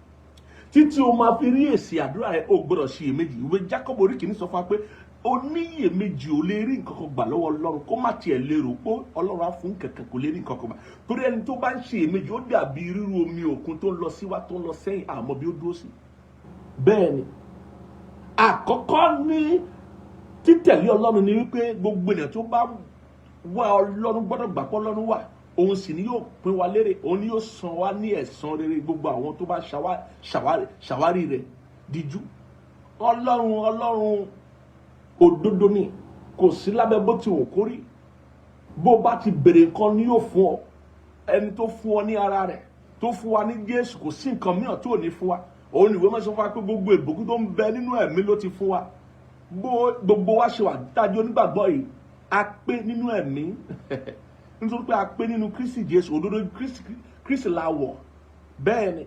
títí o máa fi rí èsì àdúrà rẹ ò gbọ́dọ̀ ṣiyèméjì. Ìwé Jákọ́bù orí 1 sọ fún wa pé oníyèméjì ò lè rí nǹkan kan gbà lọ́wọ́ Ọlọ́run, kó má tiẹ̀ lérò pé Ọlọ́run á fún kankan, kò lè rí nǹkan kan gbà. Torí ẹni tó bá ń ṣiyèméjì ó dàbí ríru omi òkun tó ń lọ síwá tó ń lọ sẹ́yìn, àmọ́ bí ó dúró sí. Bẹ́ẹ̀ ni àkọ́kọ́ ní títẹ̀lé Ọlọ́run ni wípé gbogbo ènìyàn tó bá wá Ọlọ́run gbọ́dọ̀ gbà pé Ọlọ́run wà, òun sì ni yóò pín wa lérè, òun ni yóò san wá ní ẹ̀san rere gbogbo àwọn tó bá ṣàwárí rẹ̀ díjú. Ọlọ́run òdodo ni, kò sí lábẹ́ bó ti wù kó rí. Bó bá ti béèrè nǹkan ni yóò fún ọ. Ẹni tó fún ọ ní ara rẹ̀, tó fún wa ní Jésù, kò sí nǹkan mìíràn tó ní fún wa. Òun ìwé máa sọ fún wa pé gbogbo ìbùkún tó ń bẹ nínú ẹ̀mí ló ti fún wa. Gbogbo wa ṣe wà dájú onígbàgbọ́ yìí, a pé nínú ẹ̀mí nítorí pé a pé nínú Kristi Jésù, òdodo Kristi la wọ̀. Bẹ́ẹ̀ ni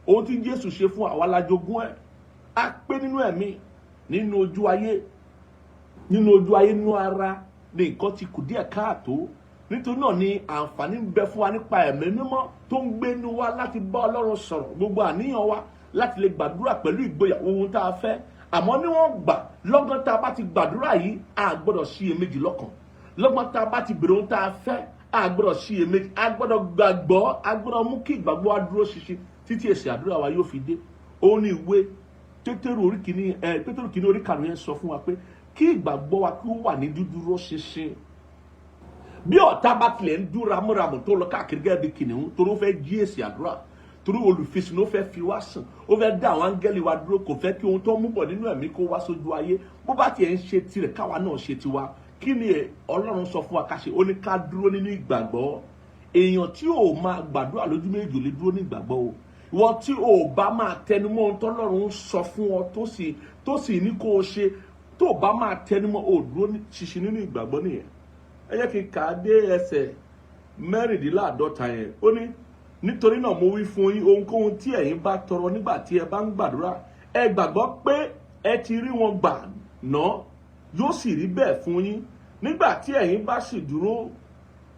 ohun tí Jésù ṣe fún àwa la jogún ẹ̀. A pé nínú ẹ̀mí, nínú ojú ayé nínú ara ní nǹkan ti kù díẹ̀ káàtó. Nítorí náà ni àǹfààní ń bẹ fún wa nípa ẹ̀mí mímọ́ tó ń gbé inú wa láti bá Ọlọ́run sọ̀rọ̀ gbogbo àníyàn wa, láti lè gbàdúrà pẹ̀lú ìgboyà ohun tá a fẹ́. Àmọ́ níwọ̀n gbà lọ́gán tá a bá ti gbàdúrà yìí, a gbọ́dọ̀ ṣiyèméjì lọ́kàn. Lọ́gán tá a bá ti bèrè ohun tá a fẹ́, a gbọ́dọ̀ ṣiyèméjì, a gbọ́dọ̀ gbàgbọ́, a gbọ́dọ̀ mú kí ìgbàgbọ́ wa dúró ṣinṣin títí èsì àdúrà wa yóò fi dé. Ó ní ìwé Pétérù orí 1 orí 5 yẹn sọ fún wa pé kí ìgbàgbọ́ wa kí ó wà ní dídúró ṣinṣin. Bí ọ̀tá bá tilẹ̀ ń dún ramúramù tó lọ káàkiri gẹ́gẹ́ bí kìnìún tó ló fẹ́ jí èsì àdúrà, torí olùfisùn ló fẹ́ fi wá sùn, ó fẹ́ dá àwọn áńgẹ́lì wa dúró, kò fẹ́ kí ohun tó mú bọ̀ nínú ẹ̀mí kó wá sójú ayé. Bó bá tiẹ̀ ń ṣe tirẹ̀ káwa náà ṣe tiwa. Kí ni Ọlọ́run sọ fún wa ká ṣe? Ó ní ká dúró nínú ìgbàgbọ́. Èèyàn tí ò máa gbàdúrà lójú méjì ò lè dúró ní ìgbàgbọ́ o. Ìwọ tí ò bá máa tẹnumọ́ ohun tọ́lọ́run sọ fún ọ tó sì ní kó o ṣe, tó bá máa tẹnumọ́ ò dúró ṣinṣin nínú ìgbàgbọ́ nìyẹn. Ẹ jẹ́ kí n kà á dé ẹsẹ̀ 54 yẹn. Ó ní nítorí náà mo wí fún yín, ohunkóhun tí ẹ̀yin bá tọrọ nígbà tí ẹ bá ń gbàdúrà, ẹ gbàgbọ́ pé ẹ ti rí wọn gbà náà, yóò sì rí bẹ́ẹ̀ fún yín. Nígbà tí ẹ̀yin bá sì dúró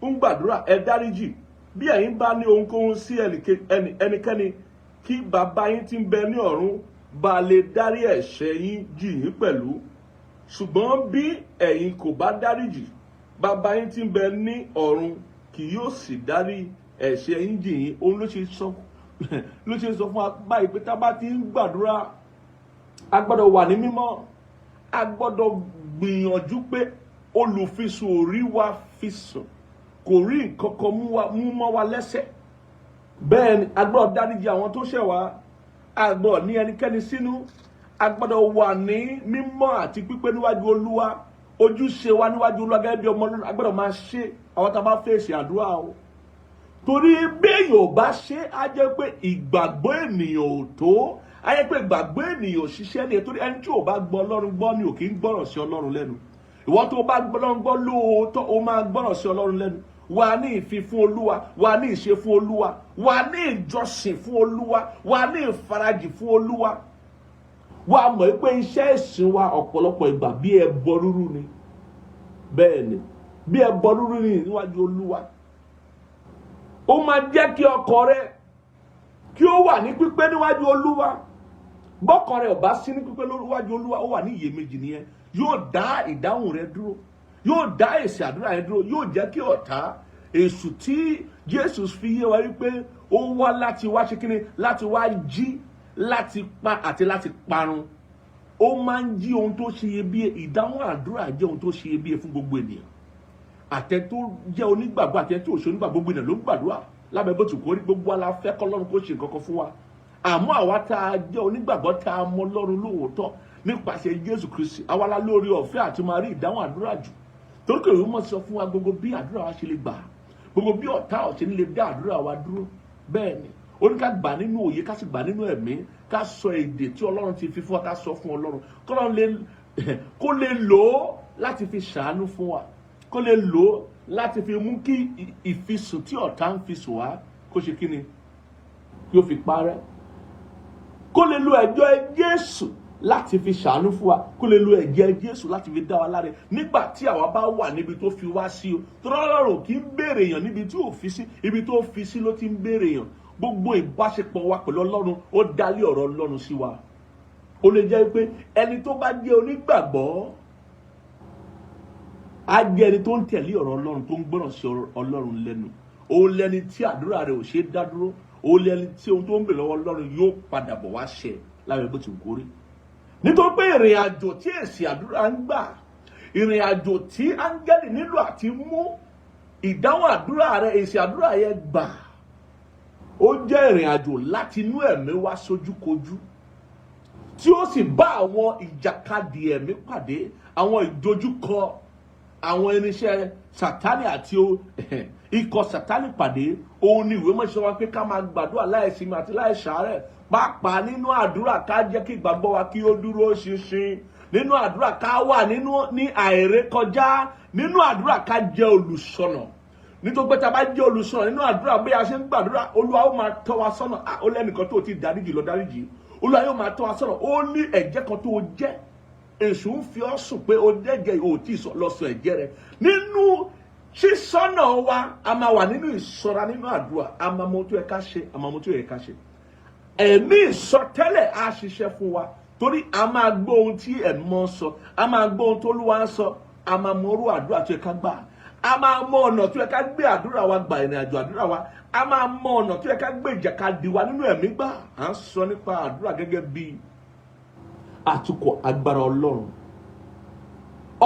ń gbàdúrà, ẹ dáríjì bí ẹ̀yin bá ní ohunkóhun sí ẹnikẹ́ni, kí bàbá yín tí ń bẹ ní ọ̀run bá lè dárí ẹ̀ṣẹ̀ yín jì yín pẹ̀lú. Ṣùgbọ́n bí ẹ̀yin kò bá dáríjì, bàbá yín tí ń bẹ ní ọ̀run kì yóò sì dárí ẹ̀ṣẹ̀ yín jì yín. Òun ló ṣe sọ fún wa báyìí pé tá bá ti ń gbàdúrà, a gbọ́dọ̀ wà ní mímọ́, a gbọ́dọ̀ gbìyànjú pé olùfisùn ò rí wa fisùn, kò rí nǹkan kan mú mọ́ wa lẹ́sẹ̀. Bẹ́ẹ̀ ni a gbọ́dọ̀ dáríjì àwọn tó ṣẹ̀ wá, a gbọ́dọ̀ ní ẹnikẹ́ni sínú, a gbọ́dọ̀ wà ní mímọ́ àti pípé níwájú Olúwa. Ojúṣe wa níwájú Olúwa gẹ́gẹ́ bí ọmọ Ọlọ́run, a gbọ́dọ̀ máa ṣe àwọn tá a bá fèsì àdúrà o. Torí bí èèyàn ò bá ṣe, á jẹ́ pé ìgbàgbọ́ ènìyàn ò tó, á jẹ́ pé ìgbàgbọ́ ènìyàn ò ṣiṣẹ́ ní. Torí ẹni tí ò bá gbọ́ Ọlọ́run gbọ́ ni ò kí ń gbọ́ràn sí Ọlọ́run lẹ́nu. Ìwọ tó bá gbọ́ Ọlọ́run gbọ́ lóòótọ́, ó máa gbọ́ràn sí Ọlọ́run lẹ́nu. Wà ní ìfi fún Olúwa, wà ní ìṣe fún Olúwa, wà ní ìjọsìn fún Olúwa, wà ní ìfarajì fún Olúwa. Wà mọ̀ pé iṣẹ́ ìsìn wa ọ̀pọ̀lọpọ̀ ìgbà bí ẹbọ rúrú ni. Bẹ́ẹ̀ ni, bí ẹbọ rúrú ni níwájú Olúwa. Ó máa jẹ́ kí ọkàn rẹ kí ó wà ní pípé níwájú Olúwa. Bọ́kàn rẹ ò bá sí ní pípé níwájú Olúwa, ó wà ní iyèméjì nìyẹn. Yóò dá ìdáhùn rẹ dúró, yóò dá èsì àdúrà rẹ dúró, yóò jẹ́ kí ọ̀tá èṣù tí Jésù fi yé wa wípé ó wá láti wá ṣe kíni, láti wá jí, láti pa àti láti parun. Ó máa ń jí ohun tó ṣe iyebíye. Ìdáhùn àdúrà jẹ́ ohun tó ṣe iyebíye fún gbogbo ènìyàn. Àtẹ tó jẹ́ onígbàgbọ́ àti ẹni tí ò ṣe onígbàgbọ́, gbogbo ènìyàn ló ń gbàdúrà lábẹ́ bó ti kó rí. Gbogbo ala fẹ́ k'Ọlọ́run kó ṣe nǹkan kan fún wa. Àmọ́ àwa tá a jẹ́ onígbàgbọ́, tá a mọ Ọlọ́run lóòótọ́ nípasẹ̀ Jésù Kristi, àwa la lórí ọ̀fẹ́ àti máa rí ìdáhùn àdúrà jù. Torí kò rí mọ́ sọ fún wa gbogbo bí àdúrà wa ṣe lè gbà, gbogbo bí ọ̀tá ọ̀ṣẹ́ nílé dá àdúrà wa dúró. Bẹ́ẹ̀ ni ó ní ká gbà nínú òye, ká sì gbà nínú ẹ̀mí, ká sọ èdè tí Ọlọ́run ti fi fún wa, ká sọ fún Ọlọ́run kó lè lò ó láti fi ṣàánú fún wa, kó lè lò ó láti fi mú kí ìfisùn tí ọ̀tá ń fisùn wá kó ṣe kí ni, yóò fi parẹ́. Kó lè lo ẹ̀jẹ̀ Jésù láti fi ṣàánú fún wa, kó lè lo ẹ̀jẹ̀ Jésù láti fi dá wa láre nígbà tí àwa bá wà níbi tó fi wá sí o. Torí Ọlọ́run kì í béèrè èèyàn níbi tí ò fi sí, ibi tó fi sí ló ti ń béèrè èèyàn. Gbogbo ìbáṣepọ̀ wa pẹ̀lú Ọlọ́run ó dálé ọ̀rọ̀ Ọlọ́run sí wa. Ó lè jẹ́ pé ẹni tó bá jẹ́ onígbàgbọ́ á jẹ́ ẹni tó ń tẹ̀lé ọ̀rọ̀ Ọlọ́run, tó ń gbọ́ràn sí Ọlọ́run lẹ́nu. Ó lẹ́ni tí àdúrà rẹ̀ ò ṣe é dá dúró. Ó lẹ́ni tí ohun tó ń bè lọ́wọ́ Ọlọ́run yóò padà bọ̀ wá ṣẹ lábẹ́ bó ti kórè. Nítorí pé ìrìn àjò tí èsì àdúrà ń gbà, ìrìn àjò tí áńgẹ́lì nílò àti mú ìdáhùn àdúrà rẹ̀, èsì àdúrà yẹn gbà, ó jẹ́ ìrìn àjò láti inú ẹ̀mí wá sójúkojú, tí ó sì bá àwọn ìjàkadì ẹ̀mí pàdé, àwọn ìdojúkọ, àwọn irinṣẹ́ Sátánì àti ikọ̀ Sátánì pàdé. Òun ni ìwé mọ́ ṣe wá pé ká máa gbàdúrà láìsinmi àti láìsàárẹ̀. Pàápàá nínú àdúrà ká jẹ́ kí ìgbàgbọ́ wa kí ó dúró ṣinṣin. Nínú àdúrà ká wà ní àìrékọjá. Nínú àdúrà ká jẹ́ olùṣọ́nà. Nítorí pé tá a bá jẹ́ olùṣọ́nà nínú àdúrà, bí a ṣe ń gbàdúrà, Olúwa ó máa tọ́ wa sọ́nà. Ó lẹ́nìkan tó ti dáríjì lọ dáríjì. Olúwa yóò máa tọ́ wa sọ́nà. Ó ní ẹ̀jẹ̀ kan tó jẹ́. Èṣù ń fi ọ́ sùn pé ó dẹ́jẹ̀ ò tí ì lọ sọ ẹ̀jẹ̀ rẹ̀. Nínú sísọ́nà wa, a máa wà nínú ìṣọ́ra nínú àdúrà. A máa mọ ohun tó yẹ ká ṣe, a máa mọ ohun tó yẹ ká ṣe. Ẹ̀mí ìsọtẹ́lẹ̀ á ṣiṣẹ́ fún wa. Torí a máa gbọ́ ohun tí ẹ̀mí mọ́ sọ, a máa gbọ́ ohun tó Olúwa ń sọ, a máa mọ orú àdúrà tó yẹ ká gbà, a máa mọ ọ̀nà tó yẹ ká gbé àdúrà wa gbà, ìrìn àjò àdúrà wa, a máa mọ ọ̀nà tó yẹ ká gbé ìjàkadì wa nínú ẹ̀mí gbà. À ń sọ nípa àdúrà gẹ́gẹ́ bí àtúkọ̀ agbára Ọlọ́run.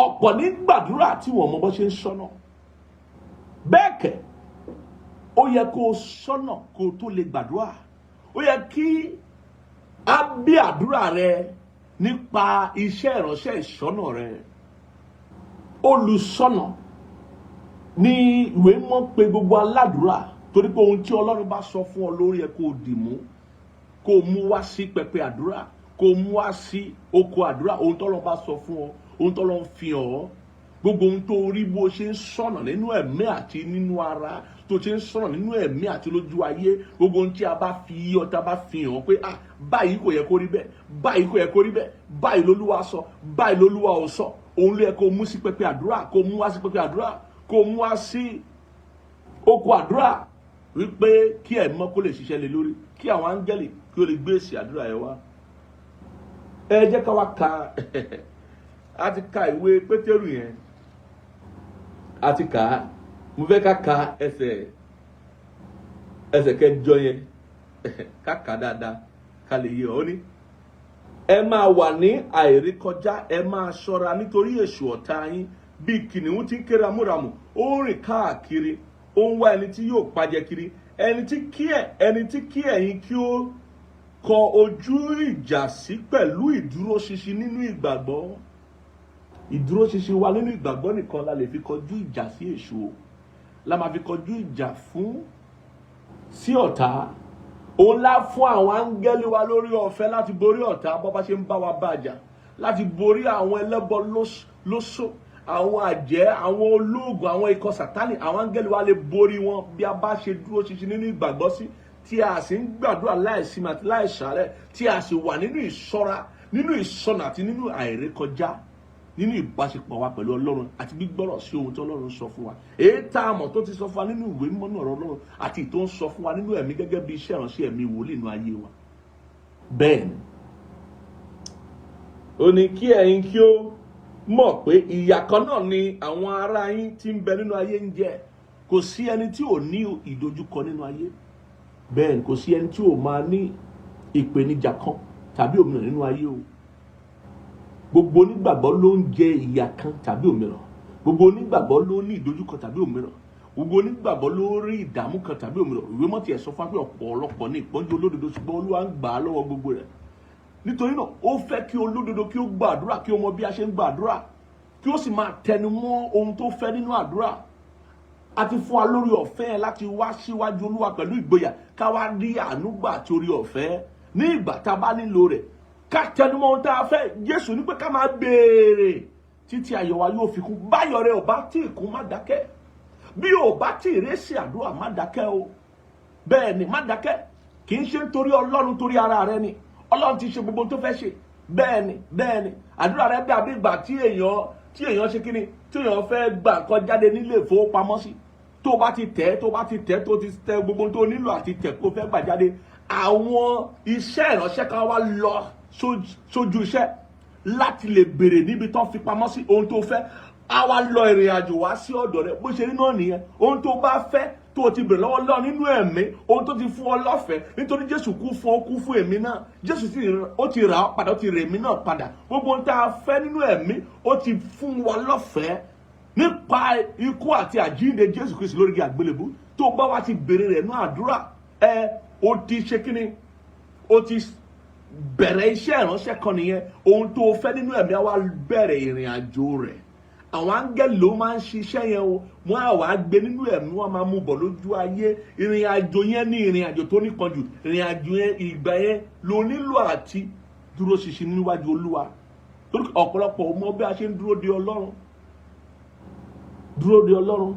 Ọ̀pọ̀ ní gbàdúrà tí wọ́n mọ bó ṣe ń sọ́nà. Bẹ́ẹ̀ kẹ̀, ó yẹ kó o sọ́nà kó o tó lè gbàdúrà. ó yẹ kí a bí àdúrà rẹ nípa iṣẹ́ ìránṣẹ́ ìṣọ́nà rẹ. Olùṣọ́nà ní ìwé mọ́ pé gbogbo aládùúrà, torí pé ohun tí Ọlọ́run bá sọ fún ọ lórí ẹ kó dì mú, kó mú wá sí pẹpẹ àdúrà, kó mú wá sí oko àdúrà. Ohun tí Ọlọ́run bá sọ fún ọ, ohun tí Ọlọ́run fi hàn ọ́, gbogbo ohun tó rí bó ṣe ń sọ̀nà nínú ẹ̀mí àti nínú ara, tó ṣe ń sọ̀nà nínú ẹ̀mí àti lójú ayé, gbogbo ohun tí a bá fi yọ, tá a bá fi hàn pé báyìí kò yẹ kó rí bẹ́ẹ̀, báyìí kò yẹ kó rí bẹ́ẹ̀, báyìí lolúwa sọ, báyìí lolúwa ò sọ, òun ló yẹ kó mú sí pẹpẹ àdúrà, kó mú wá sí pẹpẹ àdúrà, kó mú wá sí oko àdúrà, wípé kí ẹ̀mí mọ́ kó lè ṣiṣẹ́ lé lórí, kí àwọn áńgẹ́lì kí ó lè gbé èsì àdúrà yẹn wá. Ẹ jẹ́ ká wá ka a ti ka ìwé Pétérù yẹn, a ti kà á, mo fẹ́ ká ka ẹsẹ̀ kẹjọ yẹn ká kà dáadáa ká lè yé ọ. Ní ẹ máa wà ní àìrékọjá, ẹ máa ṣọ́ra nítorí èṣù ọ̀tá yín bí kìnìún tí ń ké ramúramù, ó ń rìn káàkiri, ó ń wá ẹni tí yóò pajẹ kiri, ẹni tí kí ẹ̀yin kí ó kọ ojú ìjà sí pẹ̀lú ìdúróṣinṣin nínú ìgbàgbọ́. Ìdúróṣinṣin wa nínú ìgbàgbọ́ nìkan la lè fi kọjú ìjà sí èṣù, la máa fi kọjú ìjà sí ọ̀tá. Òun lá fún àwọn áńgẹ́lì wa lórí ọ̀fẹ́ láti borí ọ̀tá bó bá ṣe ń bá wa bàjà, láti borí àwọn ẹlẹ́bọ lóṣó, àwọn àjẹ́, àwọn olóògùn, àwọn ikọ̀ sátánì. Àwọn áńgẹ́lì wa lè borí wọn bí a bá ṣe dúró ṣinṣin nínú ìgbàgbọ́ sí, tí a sì ń gbàdúrà láìsinmi àti láìsàárẹ̀, tí a sì wà nínú ìṣọ́ra, nínú ìṣọ́nà àti nínú àìrékọjá, nínú ìbáṣepọ̀ wa pẹ̀lú Ọlọ́run àti gbígbọ́rọ̀ sí ohun tí Ọlọ́run sọ fún wa. Èyí tá a mọ̀ tó ti sọ fún wa nínú ìwé mímọ́ ọ̀rọ̀ Ọlọ́run àti tó ń sọ fún wa nínú ẹ̀mí gẹ́gẹ́ bí iṣẹ́ ìránṣẹ́ ẹ̀mí wòlíì nínú ayé wa. Bẹ́ẹ̀ ni ó ní kí ẹ̀yin kí ó mọ̀ pé ìyà kan náà ni àwọn ará yín tí ń bẹ nínú ayé ń jẹ. Kò sí ẹni tí ò ní ìdojúkọ nínú ayé. Bẹ́ẹ̀ ni kò sí ẹni tí ò máa ní ìpèníjà kan tàbí òmíràn nínú ayé o. Gbogbo onígbàgbọ́ ló ń jẹ ìyà kan tàbí òmíràn. Gbogbo onígbàgbọ́ ló ní ìdojúkọ tàbí òmíràn. Gbogbo onígbàgbọ́ ló rí ìdààmú kan tàbí òmíràn. Ìwé mọ́ tiẹ̀ sọ fún wa pé ọ̀pọ̀lọpọ̀ ní ìpọ́njú olódodo, ṣùgbọ́n Olúwa ń gbà á lọ́wọ́ gbogbo rẹ̀. Nítorí náà ó fẹ́ kí olódodo kí ó gbàdúrà, kí ó mọ bí a ṣe ń gbàdúrà, kí ó sì máa tẹnu mọ́ ohun tó fẹ́ nínú àdúrà. A ti fún wa lórí ọ̀fẹ́ yẹn láti wá síwájú Olúwa pẹ̀lú ìgboyà, ká wá rí àánú gbà àti orí ọ̀fẹ́ ní ìgbà tá a bá nílò rẹ̀. Ká tẹnu mọ́ ohun tá a fẹ́. Jésù ní pé ká máa béèrè títí ayọ̀ wa yóò fi kún. Báyọ̀ rẹ ò bá tí ì kún, má dákẹ́. Bí ò bá tí ì résì àdúrà, má dákẹ́ o. Bẹ́ẹ̀ ni má dákẹ́. Kì í ṣe nítorí Ọlọ́run, torí ara rẹ ni. Ọlọ́run ti ṣe gbogbo tó fẹ́ ṣe. Bẹ́ẹ̀ ni àdúrà rẹ dàbí ìgbà tí èèyàn ṣe kíni, tí èèyàn fẹ́ gbà nǹkan jáde nílé ìfowópamọ́sí. Tó bá ti tẹ̀ tó ti tẹ gbogbo tó nílò àti tẹ̀ kó fẹ́ gbà jáde, àwọn iṣẹ́ ìránṣẹ́ kan wá lọ sójú iṣẹ́ láti lè béèrè níbi tó fi pamọ́ sí ohun tó fẹ́. A wá lọ ìrìn àjò wá sí ọ̀dọ̀ rẹ̀. Bó ṣe rí náà nìyẹn. Ohun tó bá fẹ́ tó ti bèrè lọ́wọ́ Ọlọ́run nínú ẹ̀mí, ohun tó ti fún ọ lọ́fẹ̀ẹ́, nítorí Jésù kú fún èmi náà. Jésù ó ti rà ọ́ padà, ó ti rè mí náà padà. Gbogbo ohun tá a fẹ́ nínú ẹ̀mí ó ti fún wa lọ́fẹ̀ẹ́ nípa ikú àti àjíǹde Jésù Kristi lórí igi àgbélébú. Tó bá wá ti bèrè rẹ̀ ní àdúrà, ó ti ṣe kíni, ó ti bẹ̀rẹ̀ iṣẹ́ ìránṣẹ́ kan nìyẹn. Ohun tó fẹ́ nínú ẹ̀mí á wá bẹ̀rẹ̀ ìrìn àjò rẹ̀. Àwọn áńgẹ́lì ló máa ń ṣiṣẹ́ yẹn o. Wọ́n á wá gbé nínú ẹ̀mí, wọ́n máa mú bọ̀ lójú ayé. Ìrìn àjò yẹn ní ìrìn àjò tó nípọn jù. Ìrìn àjò yẹn, ìgbà yẹn ló nílò àti dúró ṣinṣin níwájú Olúwa. Torí ọ̀pọ̀lọpọ̀ mọ bí a ṣe ń dúró de Ọlọ́run. Dúró de Ọlọ́run.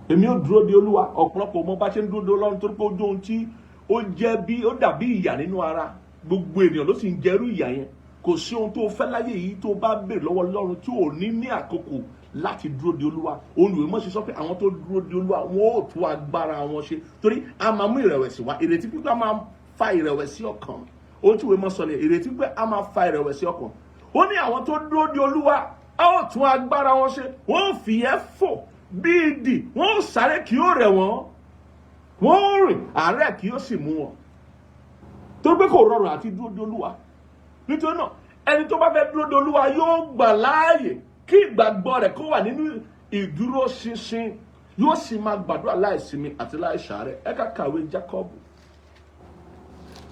Èmi ò dúró de Olúwa. Ọ̀pọ̀lọpọ̀ mọ bá ṣe ń dúró de Ọlọ́run torí pé ó jẹ́ ohun tí ó jẹ́ bí ó dàbí ìyà nínú ara. Gbogbo ènìyàn ló sì ń jẹ́rú ìyà yẹn. Kò sí ohun tó fẹ́ láyé yìí tó bá béèrè lọ́wọ́ Ọlọ́run tí ò ní àkókò láti dúró de Olúwa. Olùwé mọ́ ṣe sọ pé àwọn tó dúró de Olúwa wọn ò tú agbára wọn ṣe. Torí a máa mú ìrẹ̀wẹ̀sì wá. Ìrètí pípẹ́ máa fa ìrẹ̀wẹ̀sì ọkàn. Ohun tí ìwé mọ́ sọ lẹ̀, ìrètí pípẹ́ a máa fa ìrẹ̀wẹ̀sì ọkàn. Ó ní àwọn tó dúró de Olúwa a ó tún agbára wọn ṣe. Wọ́n ò fìyẹ́ fò bí idì. Wọ́n ò sáré kì yóò rẹ̀ wọ́n. Wọ́n ò rìn àárẹ̀ kì yóò sì mú wọn. Torí pé kò rọrùn àti dúró de Olúwa. Nítorí náà ẹni tó bá fẹ́ dúró de Olúwa yóò gbà láàyè kí ìgbàgbọ́ rẹ̀ kó wà nínú ìdúró ṣinṣin, yóò sì máa gbàdúrà láìsinmi àti láìsàárẹ̀. Ẹ ká kàwé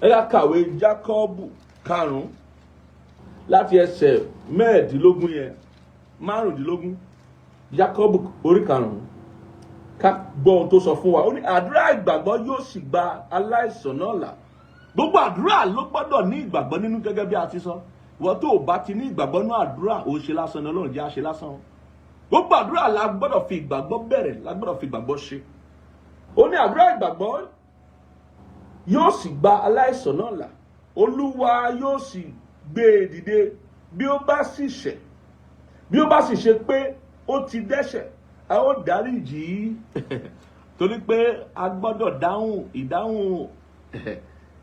ẹ yá kàwé Jákọ́bù 5 láti ẹsẹ̀ 15 yẹn 15 Jákọ́bù orí 5 ká gbọ́ ohun tó sọ fún wa. Ó ní àdúrà ìgbàgbọ́ yóò sì gba aláìsàn náà là. Gbogbo àdúrà ló gbọ́dọ̀ ní ìgbàgbọ́ nínú gẹ́gẹ́ bí a ti sọ. Ìwọ tó o bá ti ní ìgbàgbọ́ nínú àdúrà ò ṣe lásán ní Ọlọ́run jẹ́ àṣẹ lásán. Gbogbo àdúrà la gbọ́dọ̀ fi ìgbàgbọ́ bẹ̀rẹ̀, la gbọ́dọ̀ fi ìgbàgbọ́ ṣe. Ó ní àdúrà ìgbàgbọ́ yóò sì gba aláìsàn náà là. Olúwa yóò sì gbé e dìde bí ó bá sì ṣẹ̀. Bí ó bá sì ṣe pé ó ti dẹ́ṣẹ̀, a ó dáríjì í. Torí pé a gbọ́dọ̀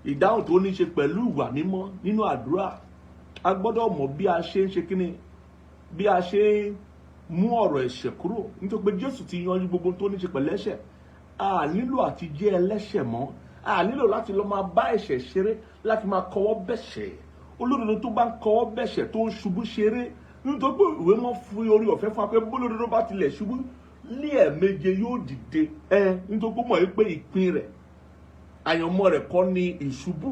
ìdáhùn tó ní ṣe pẹ̀lú ìwà mímọ́ nínú àdúrà. A gbọ́dọ̀ mọ̀ bí a ṣe ń ṣe kíni, bí a ṣe ń mú ọ̀rọ̀ ẹ̀ṣẹ̀ kúrò. Nítorí pé Jésù ti yanjú gbogbo tó ní ṣe pẹ̀lú ẹ̀ṣẹ̀. A nílò àti jẹ́ ẹlẹ́ṣẹ̀ mọ́. A nílò láti lọ máa bá ẹ̀ṣẹ̀ ṣeré, láti máa kọwọ́ bẹ̀ṣẹ̀. Olódodo tó bá ń kọwọ́ bẹ̀ṣẹ̀ tó ń ṣubú ṣeré, nítorí pé ìwé wọn fún orí ọ̀fẹ́ fún wa pé bólódodo bá tilẹ̀ ṣubú ní ẹ̀ẹ̀méje yóò dìde. Nítorí pé mọ̀ wípé ìpín rẹ̀, àyànmọ́ rẹ̀ kọ́ ni ìṣubú.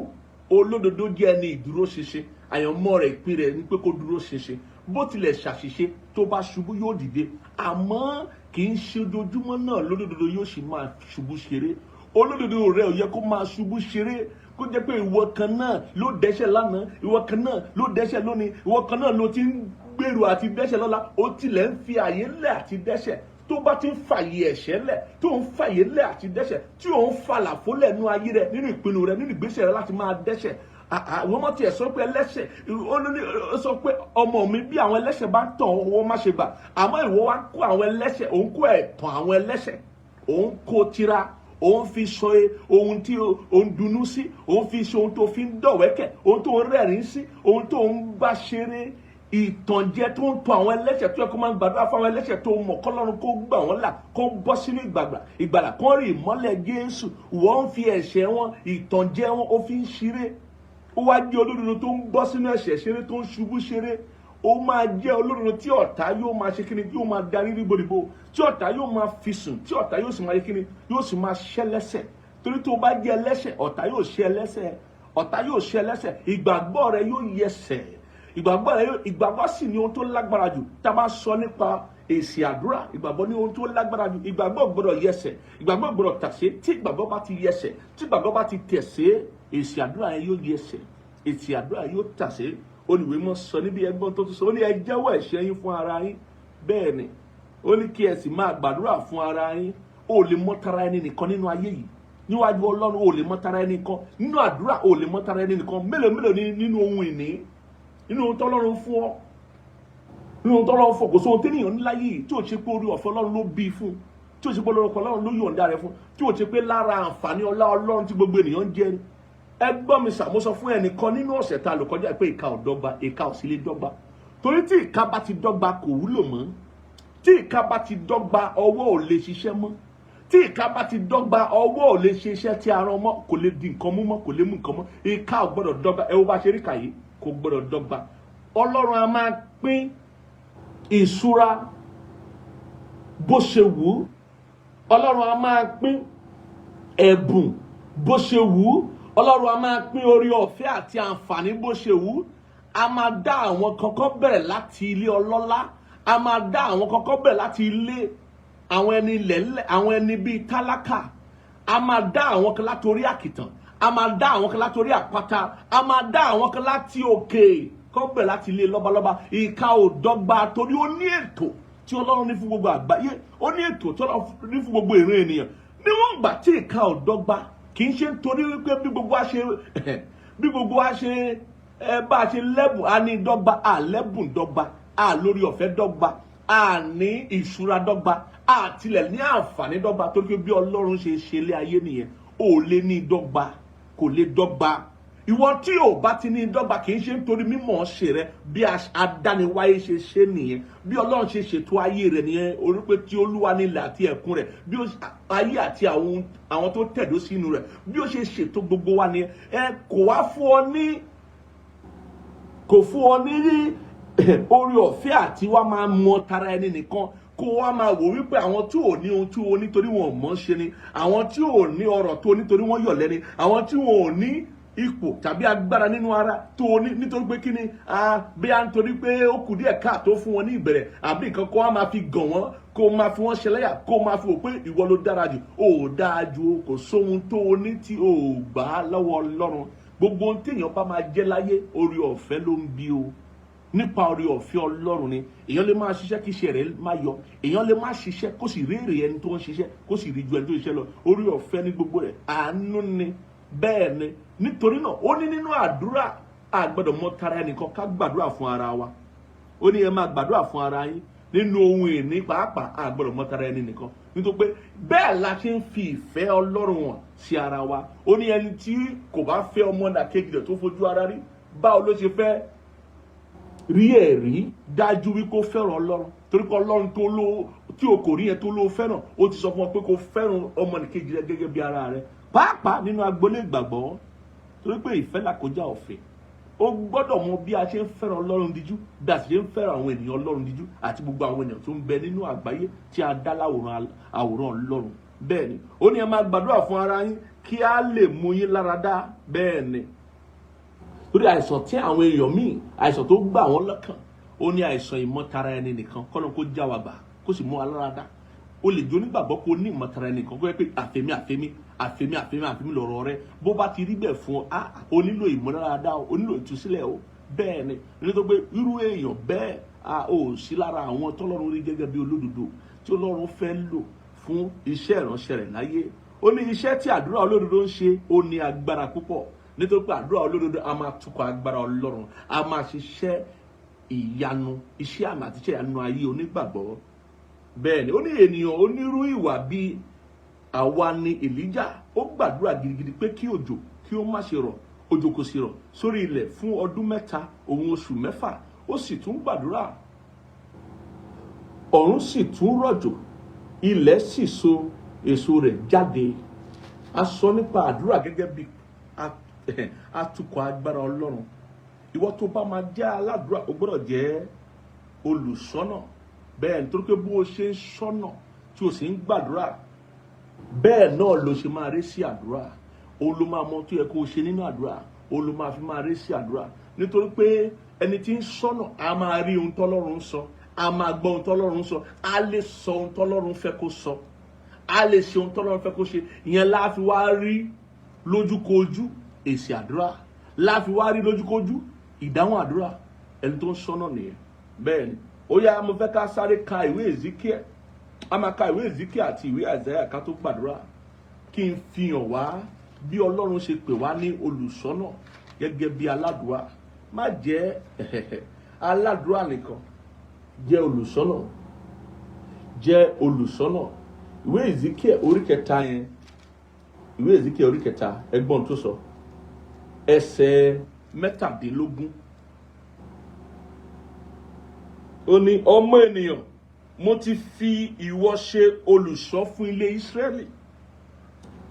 Olódodo jẹ́ ẹni ìdúró ṣinṣin, àyànmọ́ rẹ̀ ìpín rẹ̀ ni pé kó dúró ṣinṣin. Bó tilẹ̀ ṣàṣìṣe tó bá ṣubú yóò dìde. Àmọ́ kì í ṣe ojoojúmọ́ náà lólódodo yóò sì máa ṣubú ṣeré. Olódodo rẹ̀ ò yẹ kó máa ṣubú ṣeré, kó jẹ́ pé ìwọ kan náà ló dẹ́ṣẹ̀ lánàá, ìwọ kan náà ló dẹ́ṣẹ̀ lónìí, ìwọ kan náà ló ti ń gbèrò àti dẹ́ṣẹ̀ lọ́la, ó tilẹ̀ ń fi àyè lẹ̀ àti dẹ́ṣẹ̀. Tó bá ti ń fàyè ẹ̀ṣẹ̀ lẹ̀, tó ń fàyè lẹ̀ àti dẹ́ṣẹ̀, tí ò ń falàfó lẹ̀ nínú ayé rẹ̀, nínú ìpinnu rẹ̀, nínú ìgbésẹ̀ rẹ̀ láti máa dẹ́ṣẹ̀. Àwọn ọmọ tiẹ̀ sọ pé ẹlẹ́ṣẹ̀, ó sọ pé ọmọ mi bí àwọn ẹlẹ́ṣẹ̀ bá ń tàn owó má ṣe gbà. Àmọ́ ìwọ wá kó àwọn ẹlẹ́ṣẹ̀, òun kó ẹ̀tàn àwọn ẹlẹ́ṣẹ̀, òun kó tira, òun fi sọ ohun tí òun dunú sí, òun fi sọ ohun tó fi ń dọ̀wẹ́kẹ̀, ohun tó ń rẹ́rìn sí, ohun tó ń bá ṣeré. Ìtànjẹ tó ń tọ àwọn ẹlẹ́ṣẹ̀ tó yẹ kó máa ń gbàdúrà fún àwọn ẹlẹ́ṣẹ̀ tó mọ̀ kọ́lọ́run kó gbà wọ́n là, kó bọ́ sínú ìgbàlà, kó rí ìmọ́lẹ̀ Jésù. Wọ́n ń fi ẹ̀ṣẹ̀ wọn, ìtànjẹ wọn, ó fi ń ṣeré. Ó wá jẹ́ olódodo tó ń bọ́ sínú ẹ̀ṣẹ̀ ṣeré, tó ń ṣubú ṣeré. Ó máa jẹ́ olódodo tí ọ̀tá yóò máa ṣe kíni, tí yóò máa darí ríboríbo, tí ọ̀tá yóò máa fi sùn, tí ọ̀tá yóò sì máa ṣe kíni, yóò sì máa ṣẹ́ lẹ́sẹ̀. Torí tó bá jẹ́ ẹlẹ́ṣẹ̀, ọ̀tá yóò ṣẹ́ lẹ́sẹ̀, ọ̀tá yóò ṣẹ́ lẹ́sẹ̀, ìgbàgbọ́ rẹ yóò yẹsẹ̀. Ìgbàgbọ́ sì ni ohun tó lágbára jù. Tá a bá sọ nípa èsì àdúrà, ìgbàgbọ́ ní ohun tó lágbára jù. Ìgbàgbọ́ gbọ́dọ̀ yẹsẹ̀, ìgbàgbọ́ gbọ́dọ̀ tàsé. Tí ìgbàgbọ́ bá ti yẹsẹ̀, tí ìgbàgbọ́ bá ti tẹ̀sé, èsì àdúrà yẹn yóò yẹsẹ̀, èsì àdúrà yóò tàsé. Olùwé mọ́ sọ níbi ẹgbọ́n tó tún sọ, ó ní ẹ jẹ́wọ́ ẹ̀ṣẹ̀ yín fún ara yín. Bẹ́ẹ̀ ni, ó ní kí ẹ sì máa gbàdúrà fún ara yín. O lè mọ́ tara ẹni nìkan nínú ayé yìí. Níwájú Ọlọ́run o lè mọ́ tara ẹni nìkan. Nínú àdúrà o lè mọ́ tara ẹni nìkan. Mélòó ni nínú ohun ìní, nínú ohun tọ́lọ́run fún ọ, nínú ohun tọ́lọ́run fún ọ. Kò sóhun téèyàn ńlá yìí tí ò ṣe pé orí ọ̀fẹ́ Ọlọ́run ló bí fún, tí ò ṣe pé Ọlọ́run ló yọ̀ǹda rẹ̀ fún, tí ò ṣe pé lára àǹfààní ọlá Ọlọ́run tí gbogbo ènìyàn ń jẹ. Ẹ gbọ́ mi sà, mo sọ fún ẹnìkan nínú ọ̀sẹ̀ tá a lò kọjá pé ìka ò dọ́gba, ìka ò sì lè dọ́gba. Torí tí ìka bá ti dọ́gba kò wúlò mọ́. Tí ìka bá ti dọ́gba ọwọ́ ò lè ṣiṣẹ́ mọ́. Tí ìka bá ti dọ́gba ọwọ́ ò lè ṣe iṣẹ́ tí a rán mọ́, kò lè di nǹkan mú mọ́, kò lè mú nǹkan mọ́. Ìka ò gbọ́dọ̀ dọ́gba. Ẹ wo bá ṣe rí kàyé, kò gbọ́dọ̀ dọ́gba. Ọlọ́run a máa pín ìṣúra bó ṣe wù ú. Ọlọ́run a máa pín ẹ̀bùn bó ṣe wù ú. Ọlọ́run a máa pín orí ọ̀fẹ́ àti àǹfààní bó ṣe wù ú. A máa dá àwọn kankan bẹ̀rẹ̀ láti ilé ọlọ́lá. A máa dá àwọn kankan bẹ̀rẹ̀ láti ilé àwọn ẹni lẹ́lẹ̀, àwọn ẹni bíi tálákà. A máa dá àwọn kan láti orí àkìtàn. A máa dá àwọn kan láti orí àpáta. A máa dá àwọn kan láti òkè. Kọ́ bẹ̀rẹ̀ láti ilé lọ́balọ́ba. Ìka ò dọ́gba torí ó ní ètò tí Ọlọ́run ní fún gbogbo àgbáyé. Ó ní ètò tí Ọlọ́run ní fún gbogbo ìran ènìyàn. Níwọ̀n ìgbà tí ìka ò dọ́gba, kì í ṣe nítorí wípé bí gbogbo wa ṣe bá a ṣe lẹ́bùn, a ní dọ́gba, a lẹ́bùn dọ́gba, a lórí ọ̀fẹ́ dọ́gba, a ní ìṣúra dọ́gba, a tilẹ̀ ní àǹfààní dọ́gba. Torí pé bí Ọlọ́run ṣe ṣe ilé ayé nìyẹn, ò lè ní dọ́gba, kò lè dọ́gba. Ìwọ tí ò bá ti ní dọ́gba kì í ṣe nítorí mímọ̀ ṣe rẹ, bí adániwáyé ṣe ṣe nìyẹn, bí Ọlọ́run ṣe ṣètò ayé rẹ nìyẹn. Orí pé tí Olúwa nílẹ̀ àti ẹ̀kún rẹ̀, bí ayé àti àwọn tó tẹ̀dó sínú rẹ̀, bí ó ṣe ṣètò gbogbo wa nìyẹn. Kò wá fún ọ ní orí ọ̀fẹ́ àti wá máa mọ tara ẹni nìkan. Kó wá máa wò wípé àwọn tí ò ní ohun tí o nítorí wọn ò mọ̀ ṣe ni, àwọn tí ò ní ọrọ̀ tó nítorí wọn yọ̀lẹ ni, àwọn tí wọn ò ní ipò tàbí agbára nínú ara tó ní nítorí pé kíni bí a ń torí pé ó kù díẹ̀ káàtó fún wọn ní ìbẹ̀rẹ̀ àbí nǹkan kó wá máa fi gàn wọ́n kó máa fi wọ́n ṣẹlẹ́yà kó máa fi wò pé ìwọ ló dára jù ó dáa jù kò sóhun tó o ní tí o gbà á lọ́wọ́ Ọlọ́run. Gbogbo ohun téèyàn bá máa jẹ́ láyé orí ọ̀fẹ́ ló ń bí o. Nípa orí ọ̀fẹ́ Ọlọ́run ni èèyàn lè máa ṣiṣẹ́ kí iṣẹ́ rẹ̀ máa yọ, èèyàn lè máa ṣiṣẹ́ kó sì rí èrè ẹni tó ń ṣiṣẹ́ kó sì rí ju ẹni tó ń ṣiṣẹ́ lọ. Orí ọ̀fẹ́ ní gbogbo rẹ̀, àánú ni. Bẹ́ẹ̀ ni, nítorí náà ó ní nínú àdúrà a gbọ́dọ̀ mọ tara ẹnìkan ká gbàdúrà fún ara wa. Ó ní ẹ máa gbàdúrà fún ara yín nínú ohun ìní pàápàá a gbọ́dọ̀ mọ tara ẹni nìkan, nítorí pé bẹ́ẹ̀ la ṣe ń fi ìfẹ́ Ọlọ́run hàn sí ara wa. Ó ní ẹni tí kò bá fẹ́ ọmọlàkejì rẹ̀ tó fojú ara rí, báwo ló ṣe fẹ́ rí ẹ̀rí dájú wípé ó fẹ́ràn Ọlọ́run? Torí pé Ọlọ́run tí o kò rí yẹn tó ló fẹ́ràn, ó ti sọ fún ọ pé kó fẹ́ràn ọmọnìkejì rẹ gẹ́gẹ́ bí ara rẹ, pàápàá nínú agbolé ìgbàgbọ́. Torí pé ìfẹ́ là kọjá ọ̀fẹ́. O gbọ́dọ̀ mọ bí a ṣe ń fẹ́ràn Ọlọ́run díjú, bí a ṣe ń fẹ́ràn àwọn ènìyàn Ọlọ́run díjú àti gbogbo àwọn ènìyàn tó ń bẹ nínú àgbáyé tí a dá láwòrán Ọlọ́run. Bẹ́ẹ̀ ni, ó ní ẹ máa gbàdúrà fún ara yín kí a lè mú yín lára dá. Bẹ́ẹ̀ ni, torí àìsàn tí àwọn èèyàn míì àìsàn tó gbà wọ́n lọ́kàn, ó ní àìsàn ìmọ̀tara ẹni nìkan kọ́nà kó já wa gbà kó sì mú aláradá. O lè jó nígbàgbọ́ kó ní ìmọ̀tara ẹni nìkan kó yẹ pé àfẹ́mí lọ̀rọ̀ rẹ. Bó bá ti rí bẹ́ẹ̀ fún ọ, o nílò ìmọ̀láradá, o nílò ìtúsílẹ̀ o. Bẹ́ẹ̀ ni, nítorí pé irú èèyàn bẹ́ẹ̀ ò sí lára àwọn tọ́lọ́run rí gẹ́gẹ́ bí olódodo tí Ọlọ́run fẹ́ lò fún iṣẹ́ ìránṣẹ́ rẹ̀ láyé. Ó ní iṣẹ́ tí àdúrà olódodo ń ṣe ó ní agbára púpọ̀, nítorí pé àdúrà olódodo a máa tukọ̀ agbára Ọlọ́run, a máa ṣiṣẹ́ ìyanu, iṣẹ́ àmì àti iṣẹ́ ìyanu ayé onígbàgbọ́. Bẹ́ẹ̀ ni, ó ní ènìyàn onírú ìwà bíi àwa ni Èlíjà. Ó gbàdúrà gidigidi pé kí òjò kí ó má ṣe rọ̀, òjò kò sì rọ̀ sórí ilẹ̀ fún ọdún 3 òun oṣù 6. Ó sì tún gbàdúrà, ọ̀run sì tún rọ̀jò, ilẹ̀ sì so èso rẹ̀ jáde. A sọ nípa àdúrà gẹ́gẹ́ bí atukọ̀ agbára Ọlọ́run. Ìwọ tó bá máa jẹ́ aládùúrà, o gbọ́dọ̀ jẹ́ olùṣọ́nà. Bẹ́ẹ̀ nítorí pé bó o ṣe ń ṣọ́nà tí o sì ń gbàdúrà, bẹ́ẹ̀ náà ló ṣe máa rí sí àdúrà. O ló máa mọ tó yẹ kó o ṣe nínú àdúrà, o ló máa fi máa rí sí àdúrà. Nítorí pé ẹni tí ń ṣọ́nà a máa rí ohun tọ́lọ́run sọ, a máa gbọ́ ohun tọ́lọ́run sọ, a lè sọ ohun tọ́lọ́run fẹ́ kó sọ, a lè ṣe ohun tọ́lọ́run fẹ́ kó ṣe. Ìyẹn la fi wá rí lójúkojú èsì àdúrà, la fi wá rí lójúkojú ìdáhùn àdúrà. Ẹni tó ń ṣọ́nà nìyẹn. Bẹ́ẹ̀ ni, ó yá mo fẹ́ ká sáré ka ìwé Ezekiel. A máa ka ìwé Ezekiel àti ìwé Isaiah ká tó gbàdúrà, kí n fi hàn wá bí Ọlọ́run ṣe pè wá ní olùṣọ́nà gẹ́gẹ́ bí aládùúrà. Má jẹ́ aládùúrà nìkan, jẹ́ olùṣọ́nà, jẹ́ olùṣọ́nà. Ìwé Ezekiel orí 3 yẹn, ìwé Ezekiel orí 3 ẹgbọ́n tó sọ, ẹsẹ̀ 17. Ó ní, ọmọ ènìyàn, mo ti fi ìwọ ṣe olùṣọ́ fún ilé Ísírẹ́lì.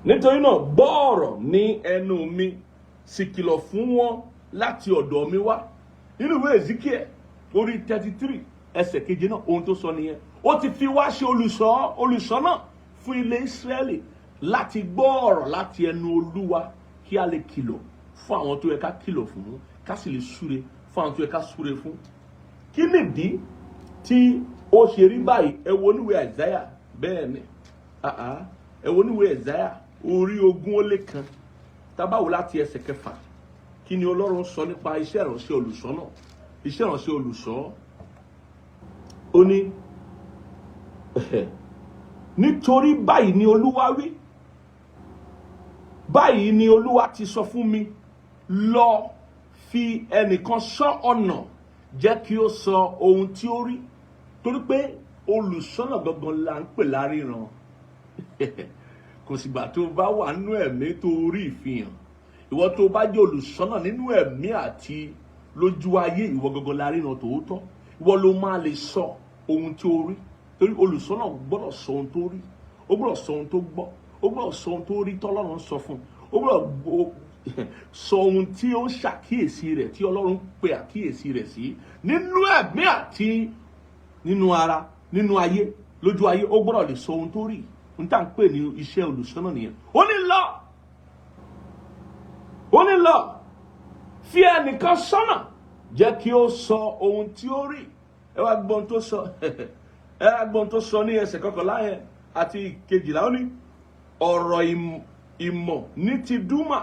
Nítorí náà gbọ́ ọ̀rọ̀ ní ẹnu mi, sì kìlọ̀ fún wọn láti ọ̀dọ̀ mi wá. Nínú ìwé Ezekiel orí 33 ẹsẹ̀ 7 náà ohun tó sọ nìyẹn. Ó ti fi wá ṣe olùṣọ́ náà fún ilé Ísírẹ́lì láti gbọ́ ọ̀rọ̀ láti ẹnu Olúwa, kí a lè kìlọ̀ fún àwọn tó yẹ ká kìlọ̀ fún, ká sì lè súre fún àwọn tó yẹ ká súre fún. Kí nìdí tí ó ṣe rí báyìí? Ẹ wo níwèé Isaiah. Bẹ́ẹ̀ ni, ẹ wo níwèé Isaiah orí 20:1. Tá bá wò láti ẹsẹ̀ 6, kí ni Ọlọ́run sọ nípa iṣẹ́ ìránṣẹ́ olùṣọ́ náà? Iṣẹ́ ìránṣẹ́ olùṣọ́, ó ní nítorí báyìí ni Olúwa wí, báyìí ni Olúwa ti sọ fún mi, lọ fi ẹnìkan ṣọ́ ọ̀nà, jẹ́ kí ó sọ ohun tí ó rí. Torí pé olùṣọ́nà gangan là ń pè láríran. Kò sígbà tó bá wà nínú ẹ̀mí tó rí ìfihàn. Ìwọ tó bá jẹ́ olùṣọ́nà nínú ẹ̀mí àti lójú ayé, ìwọ gangan láríran tòótọ́. Ìwọ ló máa lè sọ ohun tí ó rí. Torí olùṣọ́nà gbọ́dọ̀ sọ ohun tó rí, ó gbọ́dọ̀ sọ ohun tó gbọ́, ó gbọ́dọ̀ sọ ohun tó rí tọ́lọ́run sọ fún, ó gbọ́dọ̀ sọ ohun tí ó ń ṣàkíyèsí rẹ̀, tí Ọlọ́run pe àkíyèsí rẹ̀ sí nínú ẹ̀mí àti nínú ara, nínú ayé, lójú ayé. Ó gbọ́dọ̀ lè sọ ohun tó rí. N tá ń pè ní iṣẹ́ olùṣọ́nà nìyẹn. Ó ní tọ́ni lọ, fi ẹnìkan sọ́nà, jẹ́ kí ó sọ ohun tí ó rí. Ẹ wá gbọ́n tó sọ ẹ wá gbọ́n tó sọ ní ẹsẹ̀ kọkànlá yẹn àti kejìlá, ó ní ọ̀rọ̀ ìmọ̀ ní ti Dúmà,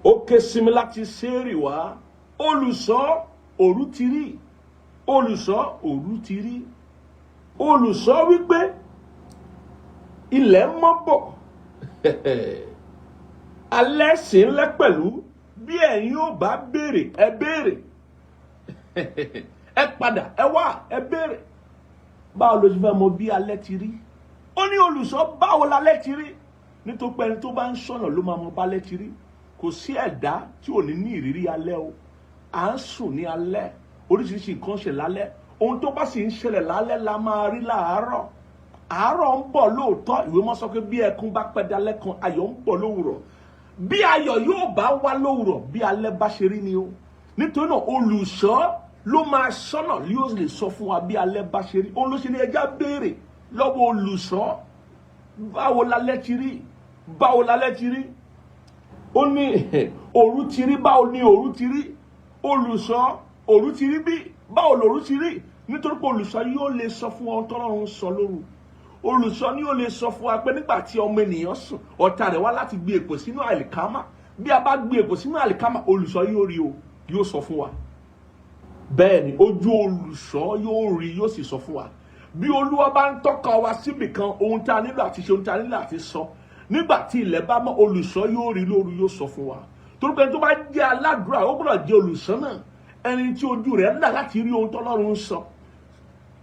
ó ké sí mi láti Sérì wá, olùṣọ́ òru ti rí, olùṣọ́ òru ti rí. Olùṣọ́ wípé ilẹ̀ mọ́ bọ̀, alẹ́ sì ń lẹ́ pẹ̀lú, bí ẹ̀yin ò bá béèrè ẹ béèrè, ẹ padà ẹ wá ẹ béèrè. Báwo ló ṣe fẹ́ mọ̀ bí alẹ́ ti rí? Ó ní olùṣọ́ báwo lálẹ́ ti rí? Nítorí pé ẹni tó bá ń ṣọ̀nà ló máa mọ̀ bálẹ́ ti rí. Kò sí ẹ̀dá tí ò ní ní ìrírí alẹ́ o. À ń sùn ní alẹ́, oríṣiríṣi nǹkan ṣe lálẹ́, ohun tó bá sì ń ṣẹlẹ̀ lálẹ́ la máa rí láàárọ̀. Àárọ̀ ń bọ̀ lóòótọ́, ìwé mọ́ sọ pé bí ẹkún bá pẹ́ dalẹ́ kan, ayọ̀ ń bọ̀ lówùrọ̀. Bí ayọ̀ yóò bá wá lówùrọ̀, bí alẹ́ bá ṣe rí ni o. Nítorí náà olùṣọ́ ló máa ṣọ́nà, yóò lè sọ fún wa bí alẹ́ bá ṣe rí. Òun ló ṣe ní ẹja béèrè lọ́wọ́ olùṣọ́, báwo lálẹ́ ti rí? Báwo lálẹ́ ti rí? Ó ní òru ti rí, báwo ni òru ti rí? Olùṣọ́ òru ti rí bí? Báwo lòru ti rí? Nítorí pé olùṣọ́ yóò lè sọ fún wa tọ́lọ́run sọ lóru. Olùṣọ́ ni yóò lè sọ fún wa pé nígbà tí ọmọ ènìyàn sùn, ọ̀tá rẹ̀ wá láti gbé èpò sínú àlìkámà. Bí a bá gbé èpò sínú àlìkámà, olùṣọ́ yóò rí o, yóò sọ fún wa. Bẹ́ẹ̀ ni ojú olùṣọ́ yóò rí, yóò sì sọ fún wa. Bí Olúwa bá ń tọ́ka wa síbì kan, ohun tí a nílò àti ṣe, ohun tí a nílò àti sọ, nígbà tí ilẹ̀ bá mọ́, olùṣọ́ yóò rí lóru, yóò sọ fún wa. Torí pé tó bá jẹ́ aládùúrà, ó gbọ́dọ̀ jẹ́ olùṣọ́ náà, ẹni tí ojú rẹ̀ ń là láti rí ohun tọ́lọ́run ń sọ,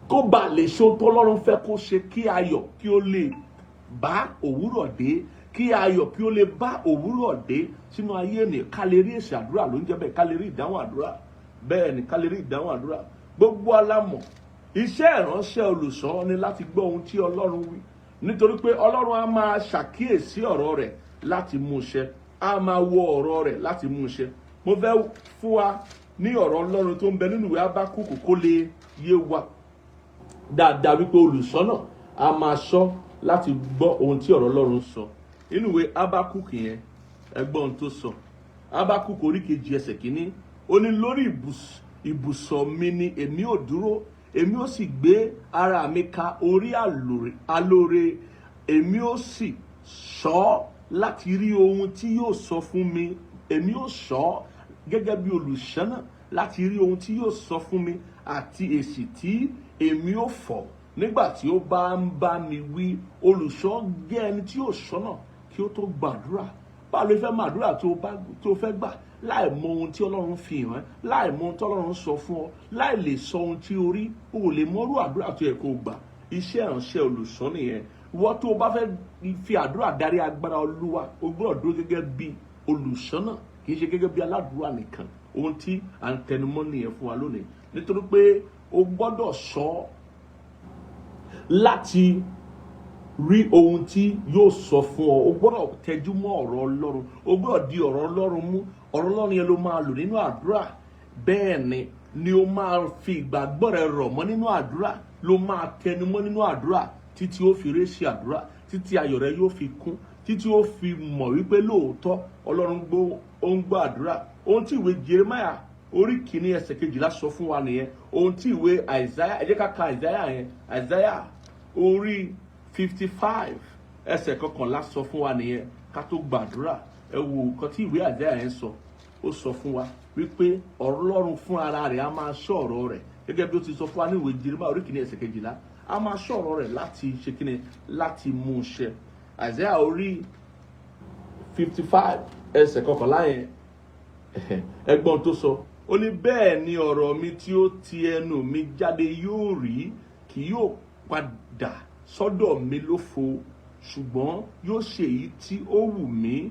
kó bá lè ṣe ohun tọ́lọ́run fẹ́ kó ṣe, kí ayọ̀ kí ó lè bá òwúrọ̀ dé, kí ayọ̀ kí ó lè bá òwúrọ̀ dé sínú ayé ènìyàn. Ká lè rí èsì àdúrà ló ń jẹ́ bẹ́ẹ̀, ká lè rí ìdáhùn àdúrà. Bẹ́ẹ̀ ni, ká lè rí ìdáhùn àdúrà. Gbogbo alámọ̀ iṣẹ́ ìránṣẹ́ olùṣọ́ ni láti gbọ́ ohun tí Ọlọ́run wí, nítorí pé Ọlọ́run á máa ṣàkíyèsí ọ̀rọ̀ rẹ̀ láti mú ṣẹ, á máa wo ọ̀rọ̀ rẹ̀ láti mú ṣẹ. Mo fẹ́ fún wa ní ọ̀rọ̀ Ọlọ́run tó ń bẹ nínú ìwé Ábákúkù kó lè yé wa dáadáa wípé olùṣọ́ náà á máa ṣọ́ láti gbọ́ ohun tí ọ̀rọ̀ Ọlọ́run sọ. Nínú ìwé Ábákúkù yẹn, ẹ gbọ́ ohun tó sọ. Ábákúkù orí 2 ẹsẹ̀ 1, ó ní lórí ibùsọ̀ mi ni èmi ò dúró, èmi ó sì gbé ara mi ka orí alóore, èmi ó sì ṣọ́ láti rí ohun tí yóò sọ fún mi. Èmi ó ṣọ́ gẹ́gẹ́ bí olùṣọ́ náà láti rí ohun tí yóò sọ fún mi àti èsì tí èmi ó fọ̀ nígbà tí ó bá ń bá mi wí. Olùṣọ́ jẹ́ ẹni tí yóò ṣọ́nà kí ó tó gbàdúrà. Báwo ló fẹ́ máa àdúrà tó fẹ́ gbà láì mọ ohun tí Ọlọ́run fi hàn, láì mọ ohun tí Ọlọ́run sọ fún ọ, láì lè sọ ohun tí o rí, o ò lè mọrú àdúrà tó yẹ kó gbà. Iṣẹ́ ìránṣẹ́ olùṣọ́ nìyẹn. Ìwọ tó o bá fẹ́ fi àdúrà darí agbára Olúwa, o gbọ́dọ̀ dúró gẹ́gẹ́ bí olùṣọ́ náà, kì í ṣe gẹ́gẹ́ bí aládùúrà nìkan. Ohun tí à ń tẹnumọ́ nìyẹn fún wa lónìí, nítorí pé o gbọ́dọ̀ ṣọ́ láti rí ohun tí yóò sọ fún ọ. O gbọ́dọ̀ tẹjú mọ́ ọ̀rọ̀ Ọlọ́run, o gbọ́dọ̀ di ọ̀rọ̀ Ọlọ́run mú. Ọ̀rọ̀ Ọlọ́run yẹn ló máa lò nínú àdúrà. Bẹ́ẹ̀ ni o máa fi ìgbàgbọ́ rẹ rọ̀ mọ́ nínú àdúrà, ló máa tẹnumọ́ nínú àdúrà títí ó fi résì àdúrà, títí ayọ̀ rẹ yóò fi kún, títí ó fi mọ̀ wípé lóòótọ́ Ọlọ́run ó ń gbọ́ àdúrà. Ohun tí ìwé Jeremáyà orí 1 ẹsẹ̀ 12 sọ fún wa nìyẹn. Ohun tí ìwé Àìsáyà, ẹ jẹ́ ká ka Àìsáyà yẹn, Àìsáyà orí 55 ẹsẹ̀ 11 sọ fún wa nìyẹn. Ká tó gbàdúrà, ẹ wo nǹkan tí ìwé Àìsáyà yẹn sọ. Ó sọ fún wa wípé Ọlọ́run fún ara rẹ̀ á máa ṣọ́ ọ̀rọ̀ rẹ̀, gẹ́gẹ́ bí ó ti sọ fún wa ní ìwé Jeremáyà orí 1 ẹsẹ̀ 12, á máa ṣọ́ ọ̀rọ̀ rẹ̀ láti ṣe kíni, láti mú ṣẹ. Àìsáyà orí 55 ẹsẹ̀ 11 yẹn, ẹgbọ́n tó sọ, ó ní bẹ́ẹ̀ ni ọ̀rọ̀ mi tí ó ti ẹnu mi jáde yóò rí, kì yóò padà sọ́dọ̀ mi lófo, ṣùgbọ́n yóò ṣe èyí tí ó wù mí,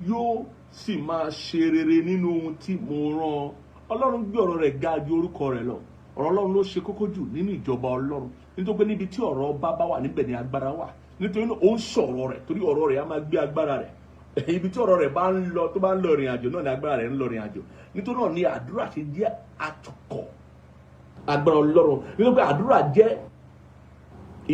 yóò sì máa ṣe rere nínú ohun tí mo rán. Ọlọ́run gbé ọ̀rọ̀ rẹ̀ ga ju orúkọ rẹ̀ lọ. Ọ̀rọ̀ Ọlọ́run ló ṣe kókó jù nínú ìjọba Ọlọ́run, nítorí pé níbi tí ọ̀rọ̀ ọba bá wà níbẹ̀ ni agbára wà. Nítorí náà ó ń sọ̀rọ̀ rẹ̀, torí ọ̀rọ̀ rẹ̀ á máa gbé agbára rẹ̀. Ibi tí ọ̀rọ̀ rẹ̀ bá ń lọ, tó bá ń lọ ìrìn àjò náà ni agbára rẹ̀ ń lọ ìrìn àjò. Nítorí náà ni àdúrà ṣe jẹ́ àtùkọ̀ agbára Ọlọ́run. Nítorí pé àdúrà jẹ́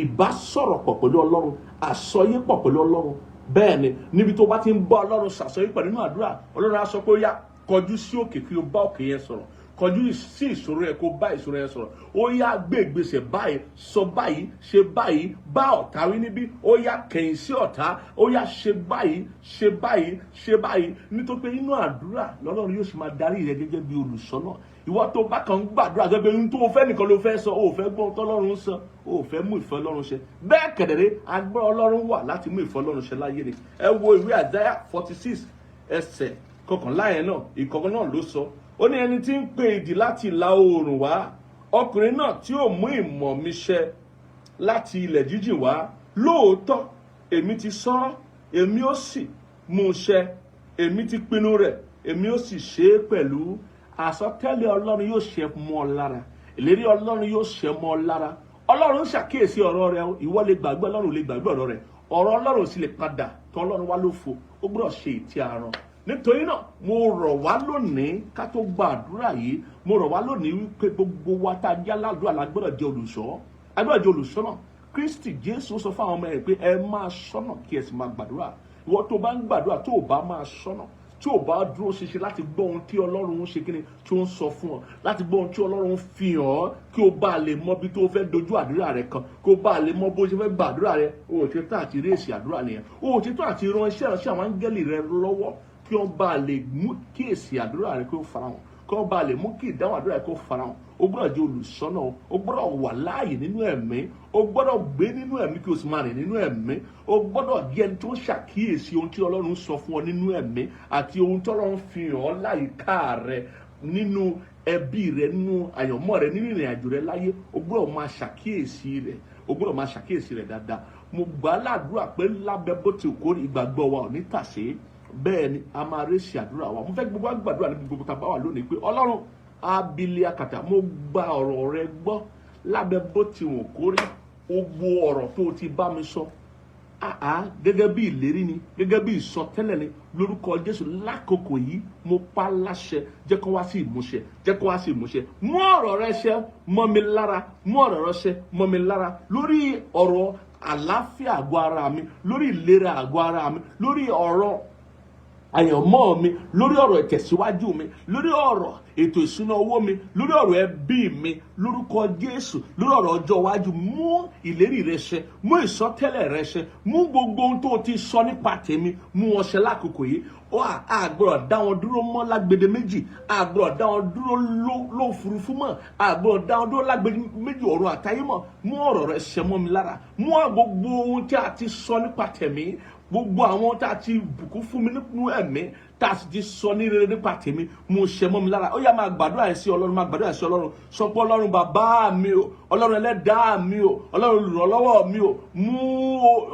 ìbásọ̀rọ̀ pọ̀ pẹ̀lú Ọlọ́run, àsọyépọ̀ pẹ̀lú Ọlọ́run. bẹ́ẹ̀ ni níbi tó bá ti ń bá Ọlọ́run ṣàsọyípọ̀ nínú àdúrà, Ọlọ́run á sọ pé ó yá kọjú sí òkè kí o bá òkè yẹn sọ̀rọ̀, kọjú sí ìṣòro yẹn kó bá ìṣòro yẹn sọ̀rọ̀, ó yá gbé ìgbésẹ̀ báyìí, sọ báyìí, ṣe báyìí, bá ọ̀tá wí níbí, ó yá kẹ̀yìn sí ọ̀tá, ó yá ṣe báyìí, ṣe báyìí, ṣe báyìí. Nítorí pé inú àdúrà lọ́lọ́run yóò sì máa darí rẹ gẹ́gẹ́ bí olùṣọ́nà. Ìwọ tó bá kàn ń gbàdúrà gẹ́gẹ́ bí ohun tó fẹ́ nìkan ló fẹ́ sọ, ó fẹ́ gbọ́ tọ́lọ́run sọ, ó fẹ́ mú ìfẹ́ Ọlọ́run ṣẹ. Bẹ́ẹ̀ kẹ̀dẹ̀rẹ́ agbára Ọlọ́run wà láti mú ìfẹ́ Ọlọ́run ṣẹ láyé ni. Ẹ wo ìwé Àìsáyà 46 ẹsẹ̀ kọkànlá yẹn náà, ìkọ̀kan náà ló sọ. Ó ní ẹni tí ń pe idì láti ìlà oòrùn wá, ọkùnrin náà tí ó mú ìmọ̀ mi ṣẹ láti ilẹ̀ jíjìn wá. Lóòótọ́ èmi ti sọ, èmi ó sì mú ṣẹ, èmi ti pinnu rẹ̀, èmi ó sì ṣe é pẹ̀lú. Àsọtẹ́lẹ̀ Ọlọ́run yóò ṣẹ mọ́ ọ lára, ìlérí Ọlọ́run yóò ṣẹ mọ́ ọ lára. Ọlọ́run ṣàkíyèsí ọ̀rọ̀ rẹ, ìwọ lè gbàgbé, Ọlọ́run lè gbàgbé ọ̀rọ̀ rẹ. Ọ̀rọ̀ Ọlọ́run sì lè padà tọ̀ Ọlọ́run wá lófo, ó gbọ́dọ̀ ṣe ìtì àrùn. Nítorí náà mo rọ̀ wá lónìí ká tó gba àdúrà yìí, mo rọ̀ wá lónìí wípé gbogbo wa tá a jẹ́ aládùúrà la gbọ́dọ̀ jẹ́ olùṣọ́, a gbọ́dọ̀ jẹ́ olùṣọ́nà. Kristi Jésù sọ fún àwọn ọmọ ẹ̀ pé ẹ máa ṣọ́nà kí ẹ sì máa gbàdúrà. Ìwọ tó bá ń gbàdúrà tó o bá máa ṣọ́nà, tí o bá dúró ṣinṣin láti gbọ́ ohun tí Ọlọ́run ń ṣe kíni tí ó ń sọ fún ọ, láti gbọ́ ohun tí Ọlọ́run fi hàn ọ́, kí o bá lè mọ bí tó fẹ́ dojú àdúrà rẹ kan, kí o bá lè mọ bó ṣe fẹ́ gba àdúrà rẹ. O ò ṣe tán àti rí èsì àdúrà nìyẹn, o ò ṣe tán àti ran iṣẹ́ ìránṣẹ́ àwọn áńgẹ́lì rẹ lọ́wọ́ kí wọ́n bá lè mú kí èsì àdúrà rẹ kí ó farahàn, kí wọ́n bá lè mú kí ìdáhùn àdúrà rẹ kí ó farahàn. O gbọ́dọ̀ jẹ́ olùṣọ́nà, o gbọ́dọ̀ wà láàyè nínú ẹ̀mí, o gbọ́dọ̀ gbé nínú ẹ̀mí kí o sì máa rìn nínú ẹ̀mí. O gbọ́dọ̀ jẹ́ ẹni tó ṣàkíyèsí ohun tí Ọlọ́run sọ fún ọ nínú ẹ̀mí àti ohun tí Ọlọ́run fi hàn ọ́ láyìíká rẹ, nínú ẹbí rẹ, nínú àyànmọ́ rẹ, nínú ìrìn àjò rẹ láyé. O gbọ́dọ̀ máa ṣàkíyèsí rẹ, o gbọ́dọ̀ máa ṣàkíyèsí rẹ dáadáa. Mo gbà ládùúrà pé lábẹ́ bó ti kó ìgbàgbọ́ wa ò ní tàsé, bẹ́ẹ̀ ni a máa rẹ́sì àdúrà wa. Mo fẹ́ gbogbo àgbàdúrà ní gbogbo tá a bá wà lónìí pé Ọlọ́run abili akata, mo gba ọ̀rọ̀ rẹ gbọ́ lábẹ́ bó ti wọ́n kórè, ó gbọ́ ọ̀rọ̀ tó ti bá mi sọ. Gẹ́gẹ́ bí ìlérí ni, gẹ́gẹ́ bí ìsọtẹ́lẹ̀ ni, lórúkọ Jésù lákòókò yìí mo pa láṣẹ, jẹ́ kó wá sí ìmúṣẹ, jẹ́ kó wá sí ìmúṣẹ. Mú ọ̀rọ̀ rẹ ṣẹ mọ́ mi lára, mú ọ̀rọ̀ rẹ ṣẹ mọ́ mi lára, lórí ọ̀rọ̀ àlàáfíà àgọ́ ara mi, lórí ìlera àgọ́ ara mi, lórí ọ̀rọ̀ àyànmọ́ mi, lórí ọ̀rọ̀ ìtẹ̀síwájú mi, lórí ọ̀rọ̀ ètò ìṣúná owó mi, lórí ọ̀rọ̀ ẹbí mi, lórúkọ Jésù, lórí ọ̀rọ̀ ọjọ́ iwájú. Mú ìlérí rẹ ṣẹ, mú ìsọtẹ́lẹ̀ rẹ ṣẹ, mú gbogbo ohun tó ti sọ nípa tèmi, mú wọn ṣẹ lákòókò yìí. A gbọ́dọ̀ dá wọn dúró mọ́ lágbede méjì, a gbọ́dọ̀ dá wọn dúró lófurufú mọ́, a gbọ́dọ̀ dá wọn dúró lágbede méjì ọ̀run àtayé mọ́. Mú ọ̀rọ̀ rẹ ṣẹ mọ́ mi lára, mú gbogbo ohun tí a ti sọ nípa tèmi, gbogbo àwọn tá a ti bùkún fún mi nínú ẹ̀mí, tá a sì ti sọ ní rere nípa tèmi, mo ṣẹ mọ́ mi lára. Ó yá máa gbàdúrà yẹn sí Ọlọ́run, máa gbàdúrà yẹn sí Ọlọ́run. Sọ pé Ọlọ́run bàbá mi o, Ọlọ́run ẹlẹ́dàá mi o, Ọlọ́run olùrànlọ́wọ́ mi o, mú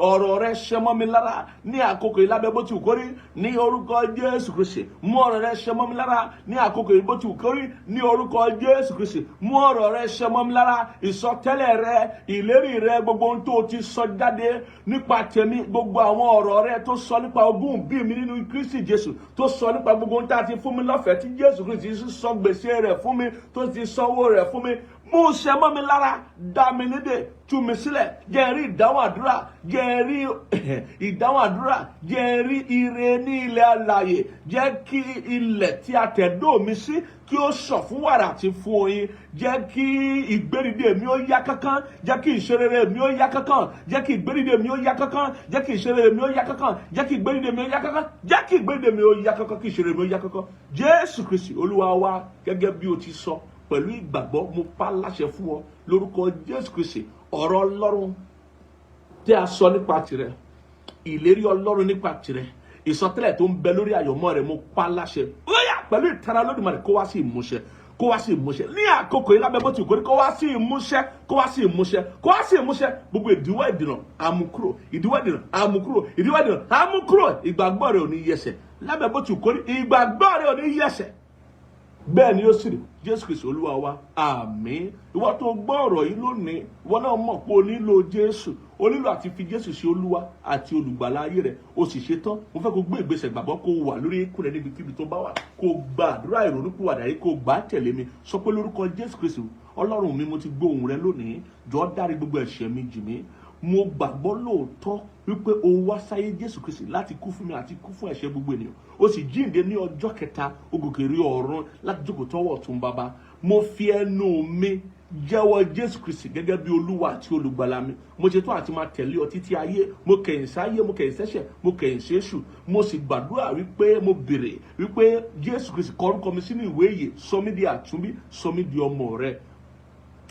ọ̀rọ̀ rẹ ṣẹ mọ́ mi lára ní àkókò yìí lábẹ́ bó ti wù kó rí, ní orúkọ Jésù Kristi. Mú ọ̀rọ̀ rẹ ṣẹ mọ́ mi lára ní àkókò yìí bó ti wù kó rí, ní orúkọ Jésù Kristi. Mú ọ̀rọ̀ rẹ ṣẹ mọ́ mi lára, ìsọtẹ́lẹ̀ rẹ, ìlérí rẹ, gbogbo ohun tó ti sọ jáde nípa tèmi, gbogbo àwọn ọ̀rọ̀ rẹ tó sọ nípa ogún bí mi nínú Kristi Jésù, tó sọ nípa gbogbo ohun tá a ti fún mi lọ́fẹ̀ẹ́ tí Jésù Kristi sọ gbèsè rẹ̀ fún mi, tó ti sanwó rẹ̀ fún mi. Mú ṣẹ mọ́ mi lára, dá mi nídè, tú mi sílẹ̀, jẹ́ rí ìdáhùn àdúrà, jẹ́ rí ìdáhùn àdúrà, jẹ́ rí ire ní ilẹ̀ alààyè, jẹ́ kí ilẹ̀ tí a tẹ̀dó mi sí kí ó sàn fún wàrà àti fún oyin, jẹ́ kí ìgbédìde mi ó yá kánkán, jẹ́ kí ìṣerere mi ó yá kánkán, jẹ́ kí ìgbédìde mi ó yá kánkán, jẹ́ kí ìṣerere mi ó yá kánkán, jẹ́ kí ìgbédìde mi ó yá kánkán, jẹ́ kí ìgbédìde mi ó yá kánkán, kí ìṣerere mi ó yá kánkán. Jésù Kristi Olúwa wa, gẹ́gẹ́ bí o ti sọ, pẹ̀lú ìgbàgbọ́ mo pa láṣẹ fún ọ lórúkọ Jésù Kristi. Ọ̀rọ̀ Ọlọ́run tí a sọ nípa tirẹ̀, ìlérí Ọlọ́run nípa tirẹ̀, ìsọtẹ́lẹ̀ tó ń bẹ lórí àyànmọ́ rẹ̀, mo pa láṣẹ, ó yá pẹ̀lú ìtara Olódùmarè kó wá sí ìmúṣẹ, kó wá sí ìmúṣẹ ní àkókò yìí lábẹ́ bó ti kórè, kó wá sí ìmúṣẹ, kó wá sí ìmúṣẹ, kó wá sí ìmúṣẹ. Gbogbo ìdíwọ́ ìdènà àmúkúrò, ìdíwọ́ ìdènà àmúkúrò, ìdíwọ́ ìdènà àmúkúrò. Ìgbàgbọ́ rẹ ò ní yẹsẹ̀ lábẹ́ bó ti kórè, ìgbàgbọ́ rẹ ò ní yẹsẹ̀. Bẹ́ẹ̀ ni ó sì rí. Jésù Kristi Olúwa wa, àmín. Ìwọ tó gbọ́ ọ̀rọ̀ yìí lónìí, ìwọ náà mọ̀ pé o nílò Jésù, o nílò àti fi Jésù ṣe Olúwa àti olùgbàlà ayé rẹ̀, o sì ṣe tán. Mo fẹ́ kó gbé ìgbésẹ̀ gbàgbọ́, kó wà lórí ikú rẹ̀ níbikíbi tó bá wà, kó gba àdúrà ìrònúpìwàdà yìí, kó gbà á tẹ̀lé mi. Sọ pé lórúkọ Jésù Kristi, Ọlọ́run mi, mo ti gbọ́ ohùn rẹ lónìí, jọ̀ọ́ dárí gbogbo ẹ̀ṣẹ̀ mi jì mí. mo gbàgbọ́ lóòótọ́ wípé o wá sáyé Jésù Kristi láti kú fún mi àti kú fún ẹ̀ṣẹ̀ gbogbo ènìyàn, ó sì jíǹde ní ọjọ́ kẹta, ó gòkè rí ọ̀run láti jókòó tọ́wọ́ ọ̀tún bàbá. Mo fi ẹnu mi jẹ́wọ́ Jésù Kristi gẹ́gẹ́ bí Olúwa àti olùgbàlà mi. Mo ṣetán àti máa tẹ̀lé ọ títí ayé. Mo kẹ̀yìn sáyé, mo kẹ̀yìn sẹ́ṣẹ̀, mo kẹ̀yìn séṣù. Mo sì gbàdúrà wípé mo béèrè wípé Jésù Kristi kọ orúkọ mi sínú ìwé ìyè, sọ mí di àtúnbí, sọ mí di ọmọ rẹ.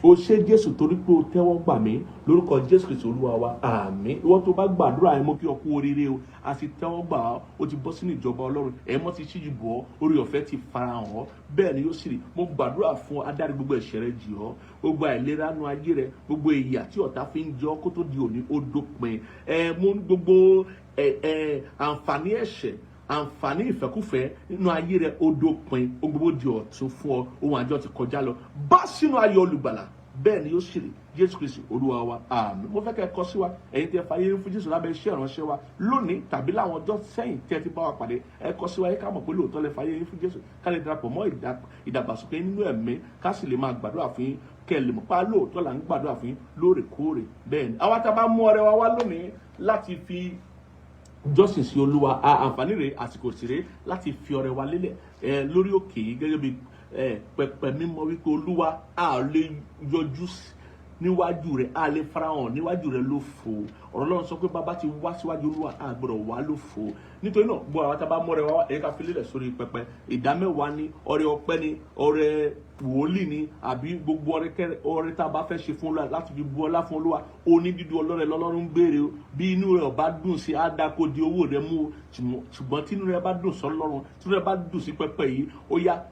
O ṣé Jésù torí pé o tẹ́wọ́ gbà mí lórúkọ Jésù Kristi Olúwa wa, àmín. Ìwọ tó bá gbàdúrà yẹn, mo kí ọ kú oríire o, a sì tẹ́wọ́ gbà ọ́, o ti bọ́ sínú ìjọba Ọlọ́run, ẹ̀mọ́ ti ṣíjú bọ̀ ọ́, orí ọ̀fẹ́ ti farahàn ọ́, bẹ́ẹ̀ ni yóò sì rí. Mo gbàdúrà fún ọ, adárí gbogbo ẹ̀ṣẹ̀ rẹ jì ọ́, gbogbo àìlera nú ayé rẹ, gbogbo ìyà tí ọ̀tá fi ń jẹ ọ́ kó tó di òní ó dópin. Mo ní gbogbo àǹfààní ẹ̀ṣẹ̀, àǹfààní ìfẹ́kúfẹ́ nínú ayé rẹ ó dópin, ó gbogbo di ọ̀tun fún ọ, ohun àjọ ti kọjá lọ, bá sínú ayọ̀ olùgbàlà, bẹ́ẹ̀ ni yóò sì rí. Jésù Kristi Olúwa wa, àmín. Mo fẹ́ kẹ́ ẹ kọ sí wa, ẹ̀yin tí ẹ fàyè fún Jésù lábẹ́ iṣẹ́ ìránṣẹ́ wa lónìí tàbí láwọn ọjọ́ sẹ́yìn tí ẹ ti bá wa pàdé, ẹ kọ sí wa yẹ ká mọ̀ pé lóòótọ́ lẹ fàyè fún Jésù, ká lè darapọ̀ mọ́ ìdàgbàsókè nínú ẹ̀mí, ká sì lè máa gbàdúrà fún yín, kẹ́ ẹ lè mọ̀ pa lóòótọ́ là ń gbàdúrà fún yín lóòrèkóòrè. Bẹ́ẹ̀ ni àwa tá a bá mú ọrẹ wa wá lónìí láti fi jọ́sìn sí Olúwa, àǹfààní rẹ̀ àsìkò tìrẹ láti fi ọrẹ wa lélẹ̀ lórí òkè yìí gẹ́gẹ́ bí pẹpẹ mímọ́ wípé Olúwa a lè yọjú níwájú rẹ̀, a lè farahàn níwájú rẹ̀ ló fò. Ọ̀rọ̀ Ọlọ́run sọ pé bàbá ti wá síwájú Olúwa, a gbọ́dọ̀ wá ló fò. Nítorí náà gbọ́ àwọn tá a bá mọ́ ọrẹ wa wá, ẹ̀yẹ ká fi lélẹ̀ sórí pẹpẹ. Ìdámẹ́wàá ni, ọrẹ ọpẹ́ ni, ọrẹ wòlíì ni, àbí gbogbo ọrẹ tá a bá fẹ́ ṣe fún Olúwa láti fi bu ọlá fún Olúwa. Oní dídú ọlọ́rẹ lọ́lọ́run ń béèrè o. Bí inú rẹ̀ ò bá dùn sí, á dá kó di owó rẹ̀ mú o. Ṣùgbọ́n tí inú rẹ̀ bá dùn sọ́lọ́run, tí inú rẹ̀ bá dùn sí pẹpẹ yìí, ó yá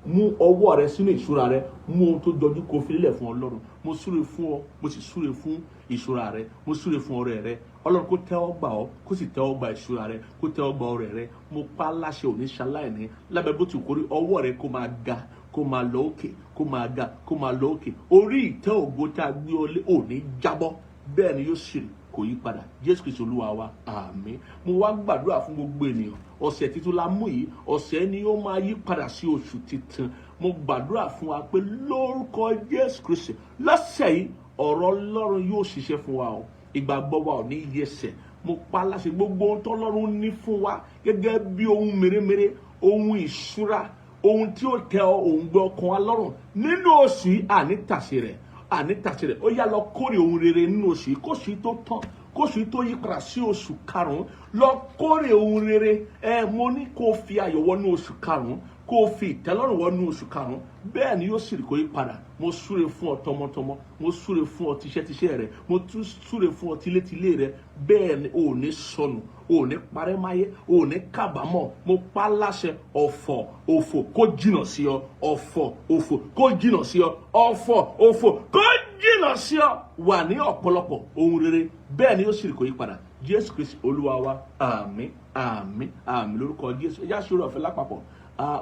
mú ọwọ́ rẹ sínú ìṣúra rẹ, mú ohun tó jọjú kó fi lélẹ̀ fún Ọlọ́run. Mo súre fún ọ, mo sì súre fún ìṣúra rẹ, mo súre fún ọrẹ rẹ. Ọlọ́run kó tẹ́wọ́ gbà ọ́, kó sì tẹ́wọ́ gbà ìṣúra rẹ, kó tẹ́wọ́ gbà ọrẹ rẹ. Mo pa láṣẹ òní ṣaláìní lábẹ́ bó ti kórí, ọwọ́ rẹ kó máa ga, kó máa lọ òkè, kó máa ga, kó máa lọ òkè. Orí ìtẹ́ ògo tá a gbé ọ lé òní jábọ́, bẹ́ẹ̀ ni yóò sì rí, kò yí padà. Jésù Kristi Olúwa wa, àmín. Mo wá gbàdúrà fún gbogbo ènìyàn, ọ̀sẹ̀ titun la mú yìí, ọ̀sẹ̀ ni ó máa yí padà sí oṣù titun. Mo gbàdúrà fún wa pé lórúkọ Jésù Kristi lọ́sẹ̀ yìí ọ̀rọ̀ Ọlọ́run yóò ṣiṣẹ́ fún wa o, ìgbàgbọ́ wa ò ní yẹsẹ̀. Mo pa láṣẹ gbogbo ohun tó Ọlọ́run ní fún wa gẹ́gẹ́ bí ohun mèremère, ohun ìṣúra, ohun tí ó tẹ ohun gbé ọkàn wa lọ́rùn nínú oṣù yìí, àní tàṣe rẹ̀, ó yá lọ kórè ohun rere nínú oṣù yìí, kóṣù yìí tó tán, kóṣù yìí tó yí padà sí oṣù karùn-ún, lọ kórè ohun rere. Mo ní kó fi ayọ̀ wọnú oṣù karùn-ún, kó fi ìtẹ́lọ́rùn wọnú oṣù karùn-ún, bẹ́ẹ̀ ni yóò sì rí, kó yí padà. Mo súre fún ọ tọmọtọmọ, mo súre fún ọ tíṣẹ́tíṣẹ́ rẹ, mo tún súre fún ọ tílétílé rẹ. Bẹ́ẹ̀ ni ò ní sọnù, ò ní parẹ́ máyé, ò ní kábàámọ̀. Mo pa láṣẹ ọ̀fọ̀ òfò kó jìnà sí ọ, ọ̀fọ̀ òfò kó jìnà sí ọ, ọ̀fọ̀ òfò kó jìnà sí ọ. Wà ní ọ̀pọ̀lọpọ̀ ohun rere, bẹ́ẹ̀ ni yóò sì rí, kó yí padà. Jésù Kristi Olúwa wa, àmín, àmín, àmín lórúkọ Jésù. Ẹjá ṣòro ọ̀fẹ́ lápapọ̀.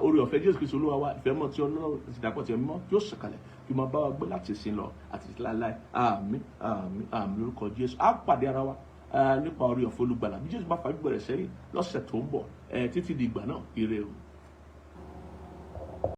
Orí ọ̀fẹ́ Jésù Kristi Olúwa wa, ìfẹ́ mọ́ tí Ọlọ́run ti dàpọ̀ tí ẹ̀mí mọ́ yóò sọ̀kalẹ̀ kí máa bá wa gbé láti ìsìn lọ àti láéláé. Àmín, àmín, àmín lórúkọ Jésù. Á pàdé ara wa nípa orí ọ̀fẹ́ olùgbàlà bí Jésù bá fà gbẹ̀rẹ̀ sẹ́yìn lọ́sẹ̀ tó ń bọ̀. Títí di ìgbà náà, ire o.